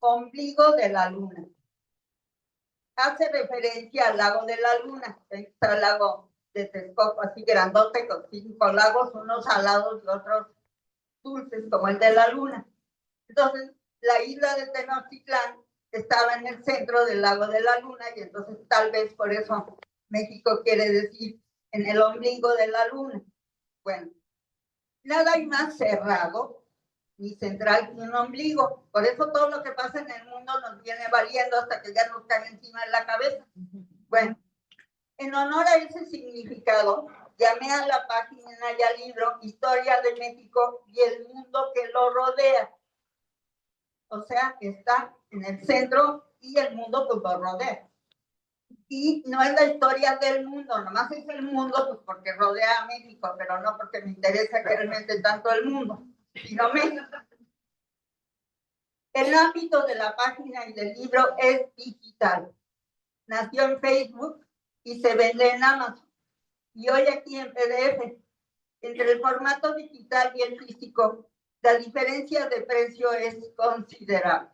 ombligo de la luna. Hace referencia al lago de la luna, está el lago de Texcoco, así grandote, con 5 lagos, unos salados y otros dulces, como el de la luna. Entonces, la isla de Tenochtitlán estaba en el centro del lago de la luna y entonces tal vez por eso México quiere decir en el ombligo de la luna. Bueno, nada hay más cerrado ni central que un ombligo. Por eso todo lo que pasa en el mundo nos viene valiendo hasta que ya nos cae encima de la cabeza. Bueno, en honor a ese significado, llamé a la página y al libro Historia de México y el mundo que lo rodea. O sea, está en el centro y el mundo pues lo rodea. Y no es la historia del mundo, nomás es el mundo pues porque rodea a México, pero no porque me interesa realmente tanto el mundo, sino México. El ámbito de la página y del libro es digital. Nació en Facebook y se vende en Amazon. Y hoy aquí en PDF. Entre el formato digital y el físico, la diferencia de precio es considerable.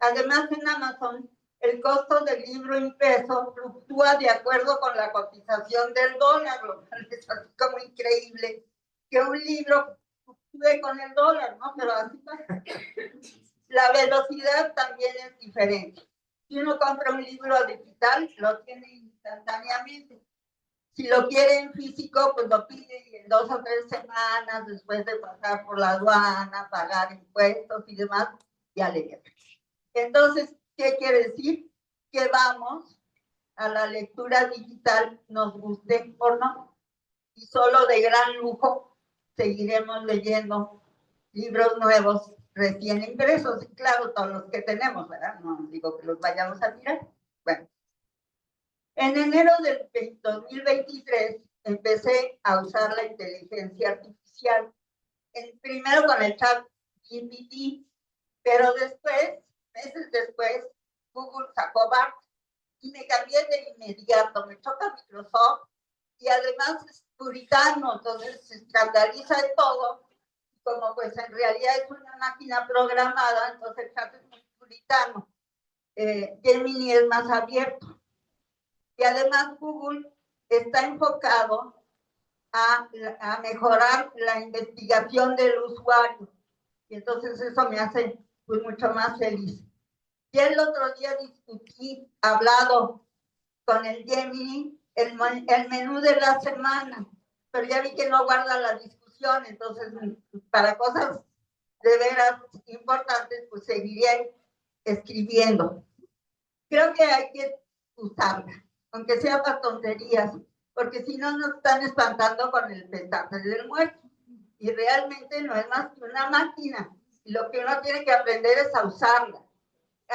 Además, en Amazon, el costo del libro impreso fluctúa de acuerdo con la cotización del dólar, lo cual es así como increíble que un libro fluctúe con el dólar, ¿no? Pero así pasa. La velocidad también es diferente. Si uno compra un libro digital, lo tiene instantáneamente. Si lo quiere en físico, pues lo pide y en 2 o 3 semanas, después de pasar por la aduana, pagar impuestos y demás, ya le llega. Entonces, ¿qué quiere decir? Que vamos a la lectura digital, nos guste o no. y solo de gran lujo seguiremos leyendo libros nuevos recién impresos, y claro, todos los que tenemos, ¿verdad? No digo que los vayamos a mirar. Bueno, en enero del 2023 empecé a usar la inteligencia artificial, primero con el chat GPT, pero después, meses después, Google sacó Bard y me cambié de inmediato. Me choca Microsoft y además es puritano, entonces se escandaliza de todo. Como pues en realidad es una máquina programada, entonces el chat es muy puritano. Gemini es más abierto. Y además Google está enfocado a mejorar la investigación del usuario. Y entonces eso me hace pues mucho más feliz. Y el otro día discutí, hablado con el Gemini, el menú de la semana, pero ya vi que no guarda la discusión, entonces para cosas de veras importantes, pues seguiré escribiendo. Creo que hay que usarla, aunque sea para tonterías, porque si no nos están espantando con el petate del muerto. Y realmente no es más que una máquina. Y lo que uno tiene que aprender es a usarla.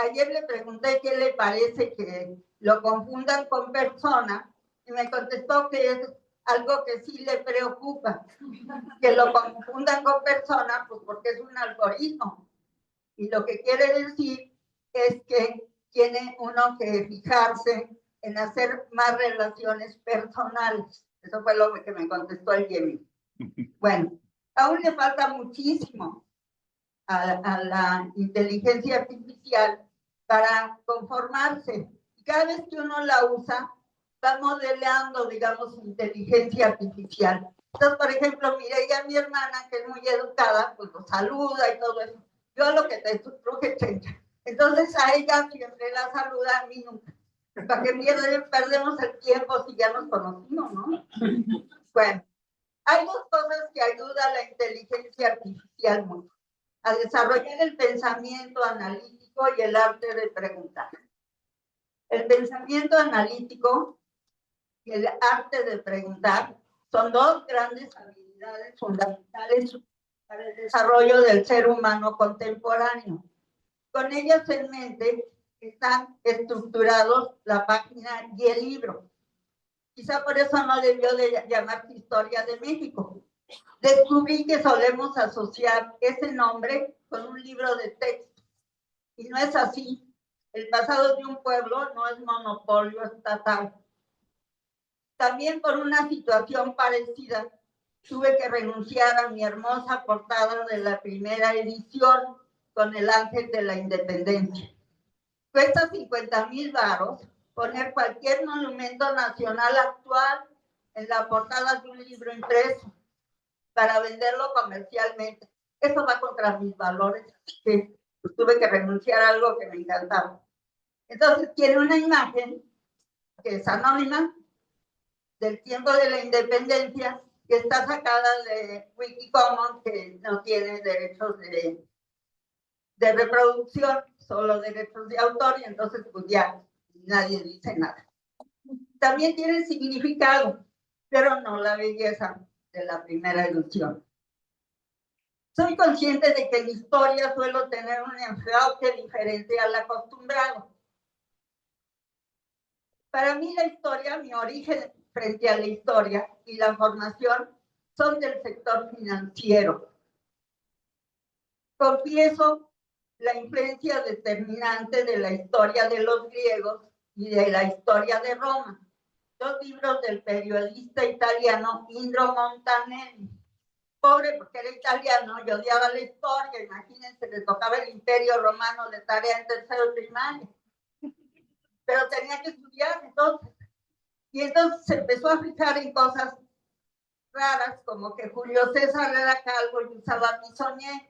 Ayer le pregunté qué le parece que lo confundan con persona y me contestó que es algo que sí le preocupa, que lo confundan con persona, pues porque es un algoritmo. Y lo que quiere decir es que tiene uno que fijarse en hacer más relaciones personales. Eso fue lo que me contestó el Gemini. Bueno, aún le falta muchísimo a la inteligencia artificial para conformarse. Y cada vez que uno la usa, va modelando, digamos, inteligencia artificial. Entonces, por ejemplo, Mireia, mi hermana, que es muy educada, pues lo saluda y todo eso. Yo lo que te truje, chencha. Entonces, a ella siempre la saluda, a mí nunca. Para que perdemos el tiempo si ya nos conocimos, ¿no? Bueno, hay dos cosas que ayuda a la inteligencia artificial mucho: a desarrollar el pensamiento analítico y el arte de preguntar. El pensamiento analítico y el arte de preguntar son dos grandes habilidades fundamentales para el desarrollo del ser humano contemporáneo. Con ellas en mente están estructurados la página y el libro. Quizá por eso no debió de llamarse Historia de México. Descubrí que solemos asociar ese nombre con un libro de texto. Y no es así. El pasado de un pueblo no es monopolio estatal. También por una situación parecida, tuve que renunciar a mi hermosa portada de la primera edición con el Ángel de la Independencia. Cuesta 50,000 varos poner cualquier monumento nacional actual en la portada de un libro impreso para venderlo comercialmente. Eso va contra mis valores, que pues, tuve que renunciar a algo que me encantaba. Entonces tiene una imagen que es anónima del tiempo de la independencia, que está sacada de Wikicommons, que no tiene derechos de reproducción, solo derechos de autor, y entonces pues ya nadie dice nada. También tiene significado, pero no la belleza de la primera edición. Soy consciente de que la historia suelo tener un enfoque diferente al acostumbrado. Para mí la historia, mi origen frente a la historia y la formación son del sector financiero. Confieso la influencia determinante de la historia de los griegos y de la historia de Roma. Dos libros del periodista italiano Indro Montanelli. Pobre porque era italiano y odiaba la historia. Imagínense, le tocaba el Imperio Romano de tarea en tercero primaria. Pero tenía que estudiar entonces. Y entonces se empezó a fijar en cosas raras, como que Julio César era calvo y usaba bisoñé.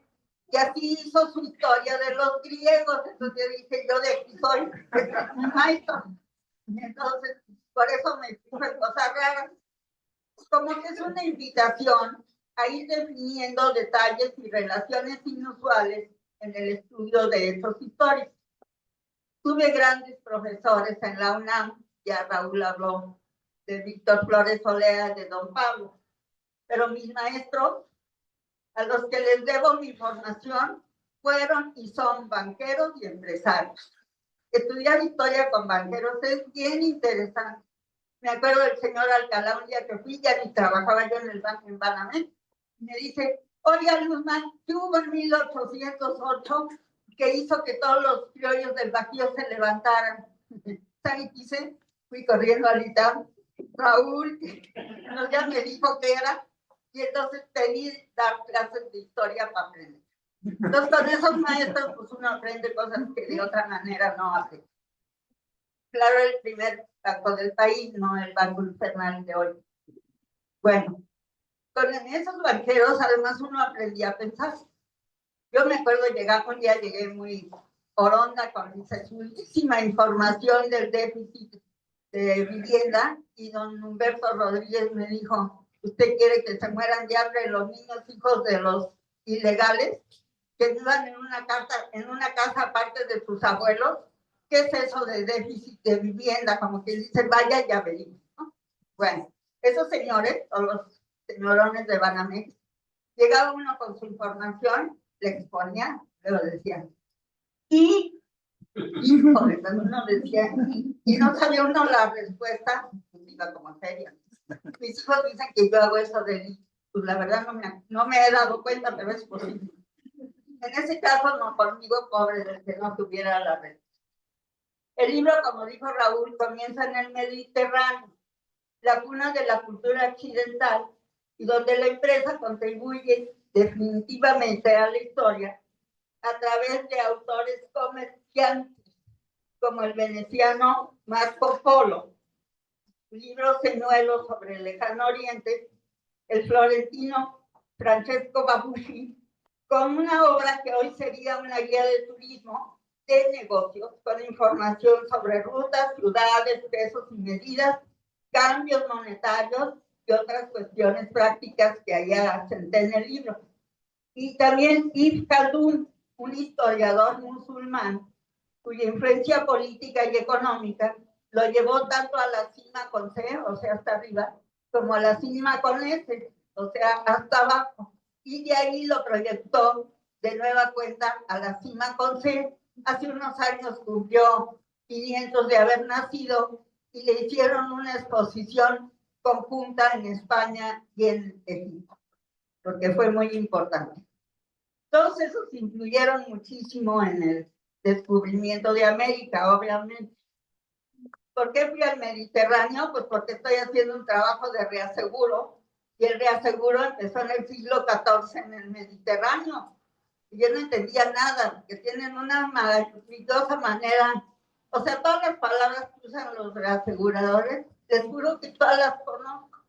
Y así hizo su historia de los griegos. Entonces yo dije, yo de aquí soy un maestro. Entonces, por eso me fijo en cosas raras. Como que es una invitación a ir definiendo detalles y relaciones inusuales en el estudio de hechos históricos. Tuve grandes profesores en la UNAM, ya Raúl habló de Víctor Flores Olea, de Don Pablo. pero mis maestros, a los que les debo mi formación, fueron y son banqueros y empresarios. Estudiar historia con banqueros es bien interesante. Me acuerdo del señor Alcalá, un día que fui, ya ni trabajaba yo en el banco en Banamex, me dice, oiga, Luzman, ¿qué hubo en 1808 que hizo que todos los criollos del Bajío se levantaran? ¿Sabe qué hice? Fui corriendo al ITAM, Raúl, ya me dijo que era, y entonces pedí dar clases de historia para aprender. Entonces, con esos maestros, pues uno aprende cosas que de otra manera no hace. Claro, el primer banco del país, no el Banco Infernal de hoy. Bueno, con esos banqueros, además, uno aprendía a pensar. Yo me acuerdo, un día llegué muy por onda con muchísima información del déficit de vivienda, y don Humberto Rodríguez me dijo, ¿usted quiere que se mueran de hambre los niños hijos de los ilegales que vivan en una casa aparte de sus abuelos? ¿Qué es eso de déficit de vivienda? Como que dice, vaya, ya venimos, ¿no? Bueno, esos señores, o los señorones de Banamex, llegaba uno con su información, le exponía, luego decía, híjole, cuando uno decía, y no sabía uno la respuesta, pues iba como seria. Mis hijos dicen que yo hago eso de, pues la verdad no me he dado cuenta, pero es posible. En ese caso, no, conmigo, pobre del que no tuviera la red. El libro, como dijo Raúl, comienza en el Mediterráneo, la cuna de la cultura occidental, y donde la empresa contribuye definitivamente a la historia a través de autores comerciantes, como el veneciano Marco Polo, libro Señuelos sobre el Lejano Oriente, el florentino Francesco Babucci, con una obra que hoy sería una guía de turismo de negocios, con información sobre rutas, ciudades, pesos y medidas, cambios monetarios y otras cuestiones prácticas que allá asenté en el libro. Y también Ibn Khaldun, un historiador musulmán cuya influencia política y económica lo llevó tanto a la cima con C, o sea, hasta arriba, como a la cima con S, o sea, hasta abajo. Y de ahí lo proyectó de nueva cuenta a la cima con C. Hace unos años cumplió 500 de haber nacido y le hicieron una exposición conjunta en España y en Egipto, porque fue muy importante. Todos esos influyeron muchísimo en el descubrimiento de América, obviamente. ¿Por qué fui al Mediterráneo? Pues porque estoy haciendo un trabajo de reaseguro, y el reaseguro empezó en el siglo XIV en el Mediterráneo. Y yo no entendía nada, que tienen una maravillosa manera, o sea, todas las palabras que usan los reaseguradores, les juro que todas las conozco,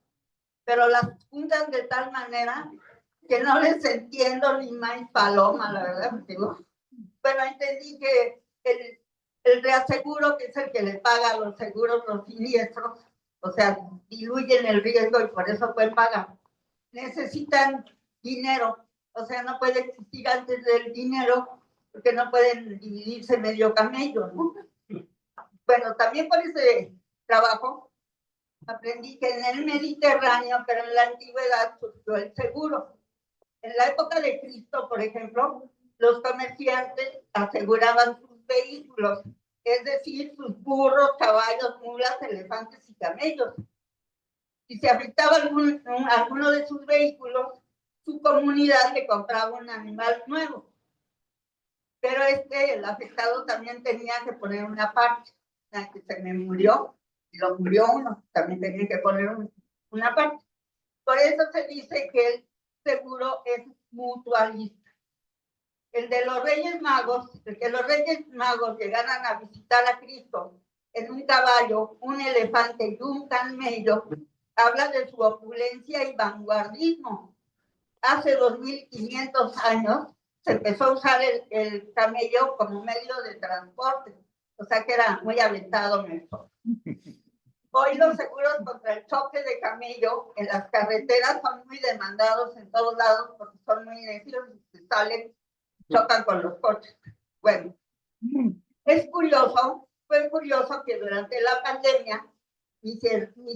pero las juntan de tal manera que no les entiendo ni más paloma, la verdad. Digo, bueno, entendí que el reaseguro, que es el que le paga a los seguros los siniestros, o sea, diluyen el riesgo y por eso pueden pagar, necesitan dinero, o sea, no puede existir antes del dinero, porque no pueden dividirse medio camello, ¿no? Bueno, también por ese trabajo aprendí que en el Mediterráneo, pero en la antigüedad, surgió el seguro. En la época de Cristo, por ejemplo, los comerciantes aseguraban sus vehículos, es decir, sus burros, caballos, mulas, elefantes y camellos. Si se afectaba alguno de sus vehículos, su comunidad le compraba un animal nuevo. Pero el afectado también tenía que poner una parte. Que se me murió, y lo murió uno, también tenía que poner una parte. Por eso se dice que el seguro es mutualista. El de los Reyes Magos, el que los Reyes Magos llegaran a visitar a Cristo en un caballo, un elefante y un camello, habla de su opulencia y vanguardismo. Hace 2500 años se empezó a usar el camello como medio de transporte, o sea que era muy aventado en el sol. Hoy los seguros contra el choque de camello en las carreteras son muy demandados en todos lados porque son muy necios y se salen, chocan con los coches. Bueno, fue curioso que durante la pandemia mi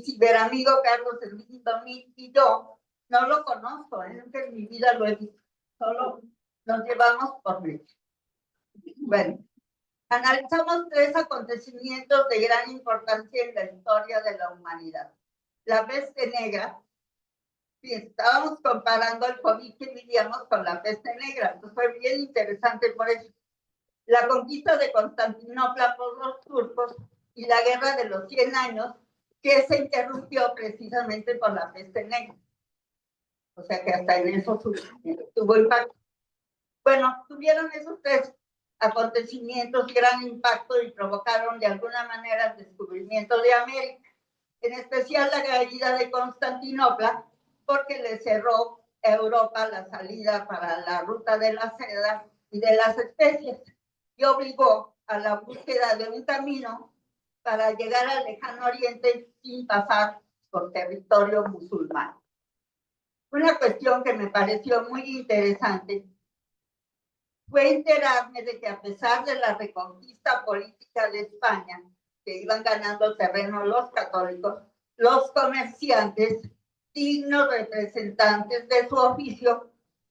ciberamigo Carlos Enrique y yo No lo conozco, nunca en mi vida lo he visto. Solo nos llevamos por leche. Bueno, analizamos 3 acontecimientos de gran importancia en la historia de la humanidad. La peste negra. Sí, estábamos comparando el COVID que vivíamos con la peste negra. Entonces fue bien interesante por eso. La conquista de Constantinopla por los turcos y la guerra de los 100 años, que se interrumpió precisamente por la peste negra. O sea que hasta en eso tuvo impacto. Bueno, tuvieron esos 3 acontecimientos gran impacto y provocaron de alguna manera el descubrimiento de América, en especial la caída de Constantinopla, porque le cerró a Europa la salida para la ruta de la seda y de las especies, y obligó a la búsqueda de un camino para llegar al lejano oriente sin pasar por territorio musulmán. Una cuestión que me pareció muy interesante fue enterarme de que a pesar de la reconquista política de España, que iban ganando terreno los católicos, los comerciantes, dignos representantes de su oficio,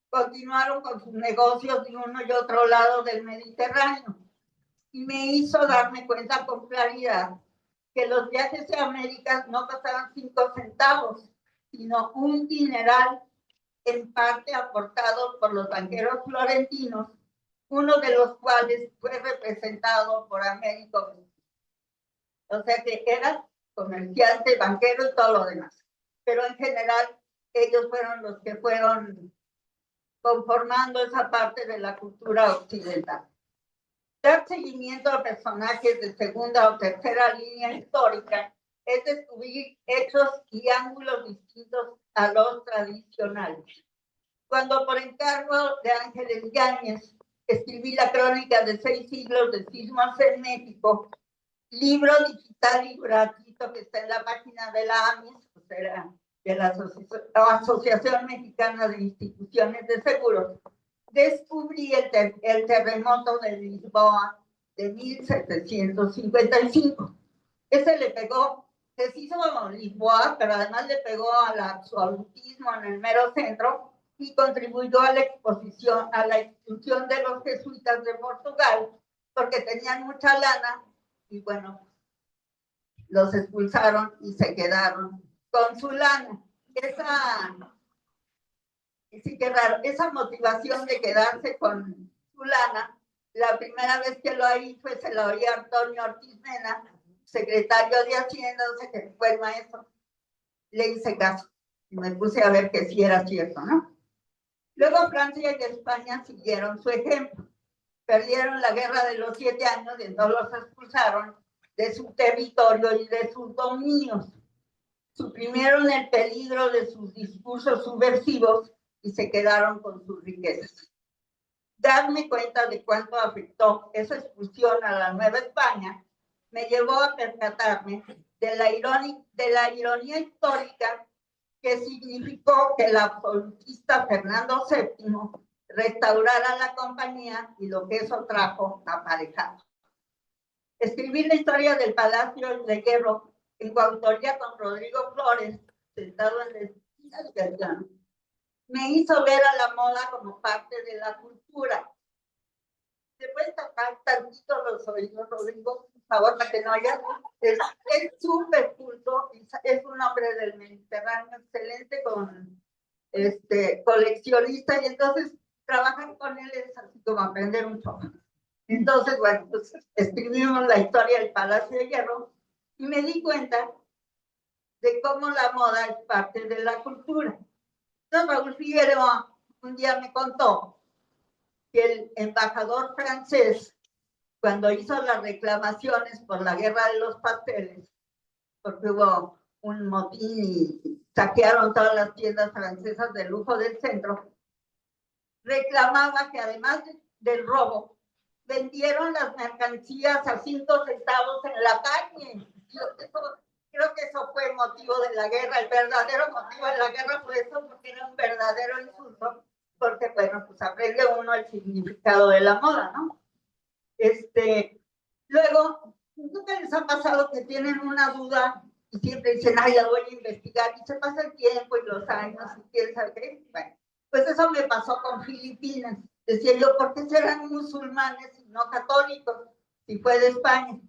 continuaron con sus negocios de uno y otro lado del Mediterráneo. Y me hizo darme cuenta con claridad que los viajes a América no costaban 5 centavos, sino un dineral, en parte aportado por los banqueros florentinos, uno de los cuales fue representado por Américo Vespucci. O sea que era comerciante, banquero y todo lo demás. Pero en general, ellos fueron los que fueron conformando esa parte de la cultura occidental. Dar seguimiento a personajes de segunda o tercera línea histórica es descubrir hechos y ángulos distintos a los tradicionales. Cuando por encargo de Ángeles Yáñez escribí la crónica de 6 siglos de sismos en México, libro digital y gratuito que está en la página de la AMIS, o sea, de la Asociación Mexicana de Instituciones de Seguros, descubrí el terremoto de Lisboa de 1755. Ese le pegó, se hizo Lisboa, pero además le pegó al absolutismo en el mero centro y contribuyó a la expulsión de los jesuitas de Portugal, porque tenían mucha lana y bueno, los expulsaron y se quedaron con su lana. Sí, qué raro, esa motivación de quedarse con su lana, la primera vez que lo oí se lo oí a Antonio Ortiz Mena, secretario de Hacienda, o sea, que fue el maestro. Le hice caso y me puse a ver que sí era cierto, ¿no? Luego Francia y España siguieron su ejemplo. Perdieron la guerra de los 7 años y entonces los expulsaron de su territorio y de sus dominios. Suprimieron el peligro de sus discursos subversivos y se quedaron con sus riquezas. Darme cuenta de cuánto afectó esa expulsión a la Nueva España me llevó a percatarme de la ironía histórica que significó que el absolutista Fernando VII restaurara la compañía y lo que eso trajo aparejado. Escribí la historia del Palacio de Hierro en coautoría con Rodrigo Flores, sentado en la esquina del llano, me hizo ver a la moda como parte de la cultura. ¿Se puede tapar tantito los oídos, Rodrigo? Por favor, para que no haya. Es súper culto, es un hombre del Mediterráneo excelente, coleccionista, y entonces trabajar con él es así como aprender un poco. Entonces, bueno, pues escribimos la historia del Palacio de Hierro y me di cuenta de cómo la moda es parte de la cultura. Entonces, Raúl Figueroa un día me contó que el embajador francés, cuando hizo las reclamaciones por la guerra de los pasteles, porque hubo un motín y saquearon todas las tiendas francesas de lujo del centro, reclamaba que además del robo, vendieron las mercancías a 5 centavos en la calle. Creo que eso fue el motivo de la guerra. El verdadero motivo de la guerra fue eso, porque era un verdadero insulto, porque, bueno, pues aprende uno el significado de la moda, ¿no? Luego, ¿nunca les ha pasado que tienen una duda y siempre dicen, ay, la voy a investigar, y se pasa el tiempo y los años, y quién sabe qué. Bueno, pues eso me pasó con Filipinas. Decía yo, ¿por qué serán musulmanes y no católicos? Si fue de España.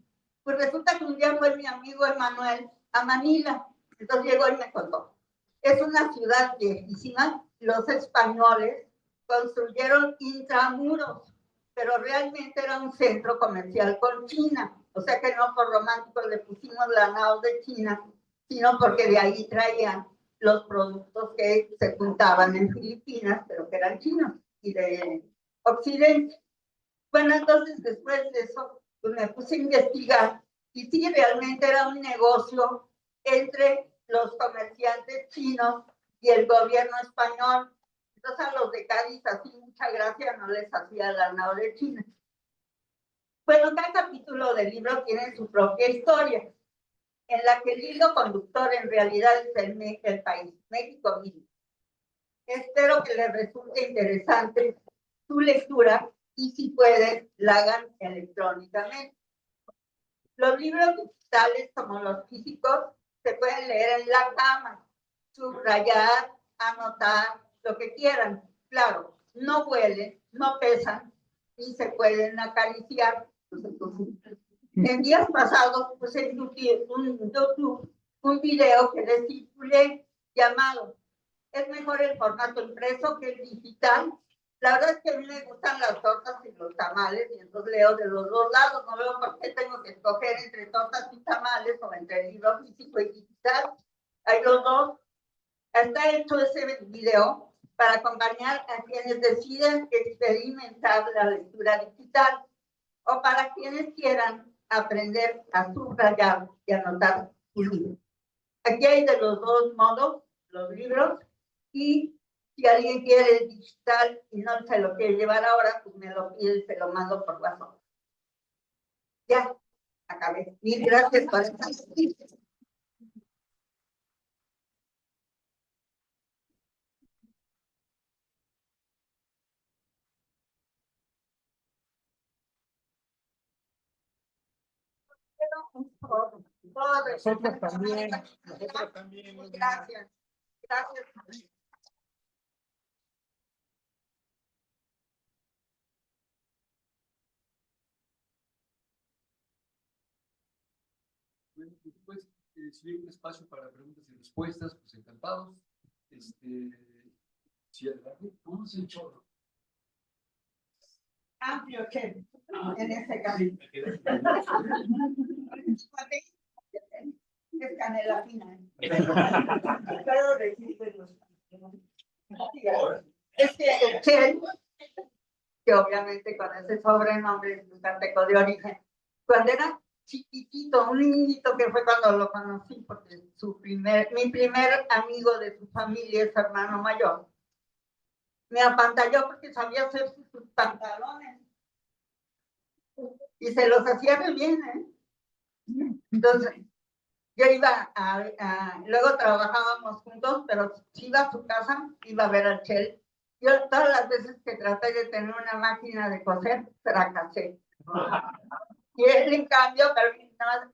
Pues resulta que un día fue mi amigo Emanuel a Manila, entonces llegó y me contó. Es una ciudad viejísima, los españoles construyeron intramuros, pero realmente era un centro comercial con China, o sea que no por románticos le pusimos la nao de China, sino porque de ahí traían los productos que se juntaban en Filipinas, pero que eran chinos y de Occidente. Bueno, entonces después de eso, pues me puse a investigar y sí, realmente era un negocio entre los comerciantes chinos y el gobierno español. Entonces a los de Cádiz, así mucha gracia no les hacía la nao de China. Bueno, cada capítulo del libro tiene su propia historia, en la que el hilo conductor en realidad es el país, México mismo. Espero que les resulte interesante su lectura y si pueden, la hagan electrónicamente. Los libros digitales, como los físicos, se pueden leer en la cama, subrayar, anotar, lo que quieran. Claro, no huelen, no pesan y se pueden acariciar. En días pasados puse en YouTube un video que les titulé llamado ¿Es mejor el formato impreso que el digital? La verdad es que a mí me gustan las tortas y los tamales, y entonces leo de los dos lados. No veo por qué tengo que escoger entre tortas y tamales o entre el libro físico y digital. Hay los dos. Está hecho ese video para acompañar a quienes deciden experimentar la lectura digital o para quienes quieran aprender a subrayar y anotar su libro. Aquí hay de los dos modos, los libros, y si alguien quiere el digital y no se lo quiere llevar ahora, pues me lo pide y se lo mando por WhatsApp. Ya, acabé. Mil gracias por estar aquí. Nosotros también, nosotros también. Gracias. Gracias. Bueno, después, si hay un espacio para preguntas y respuestas, pues encantados. Sí, adelante. ¿Cómo se echó? Amplio, che, en este caso. Es canela fina. Pero resiste. Es que el Chel, que obviamente con ese sobrenombre es yucateco de origen, cuando era chiquitito, un niñito que fue cuando lo conocí, porque mi primer amigo de su familia es hermano mayor, me apantalló porque sabía hacer sus pantalones y se los hacía muy bien, ¿eh? Entonces, yo iba luego trabajábamos juntos, pero si iba a su casa, iba a ver al Chel. Yo todas las veces que traté de tener una máquina de coser, fracasé. Y él, en cambio, nada más,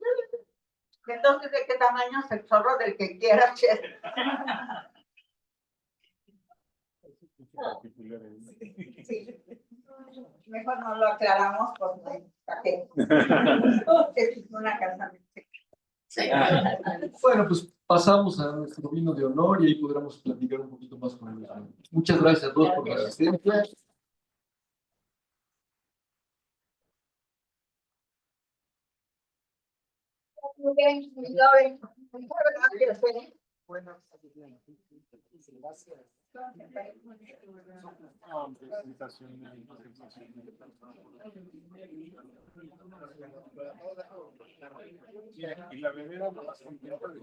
entonces, ¿de qué tamaño es el zorro del que quiera, Chel? Sí. Mejor no lo aclaramos porque ¿para qué? Es una casa. Bueno, pues pasamos a nuestro vino de honor y ahí podremos platicar un poquito más con ellos. Muchas gracias a todos por la asistencia. Muy bien, Loren. Muchas gracias. Buenas gracias. Y la bebida más completa de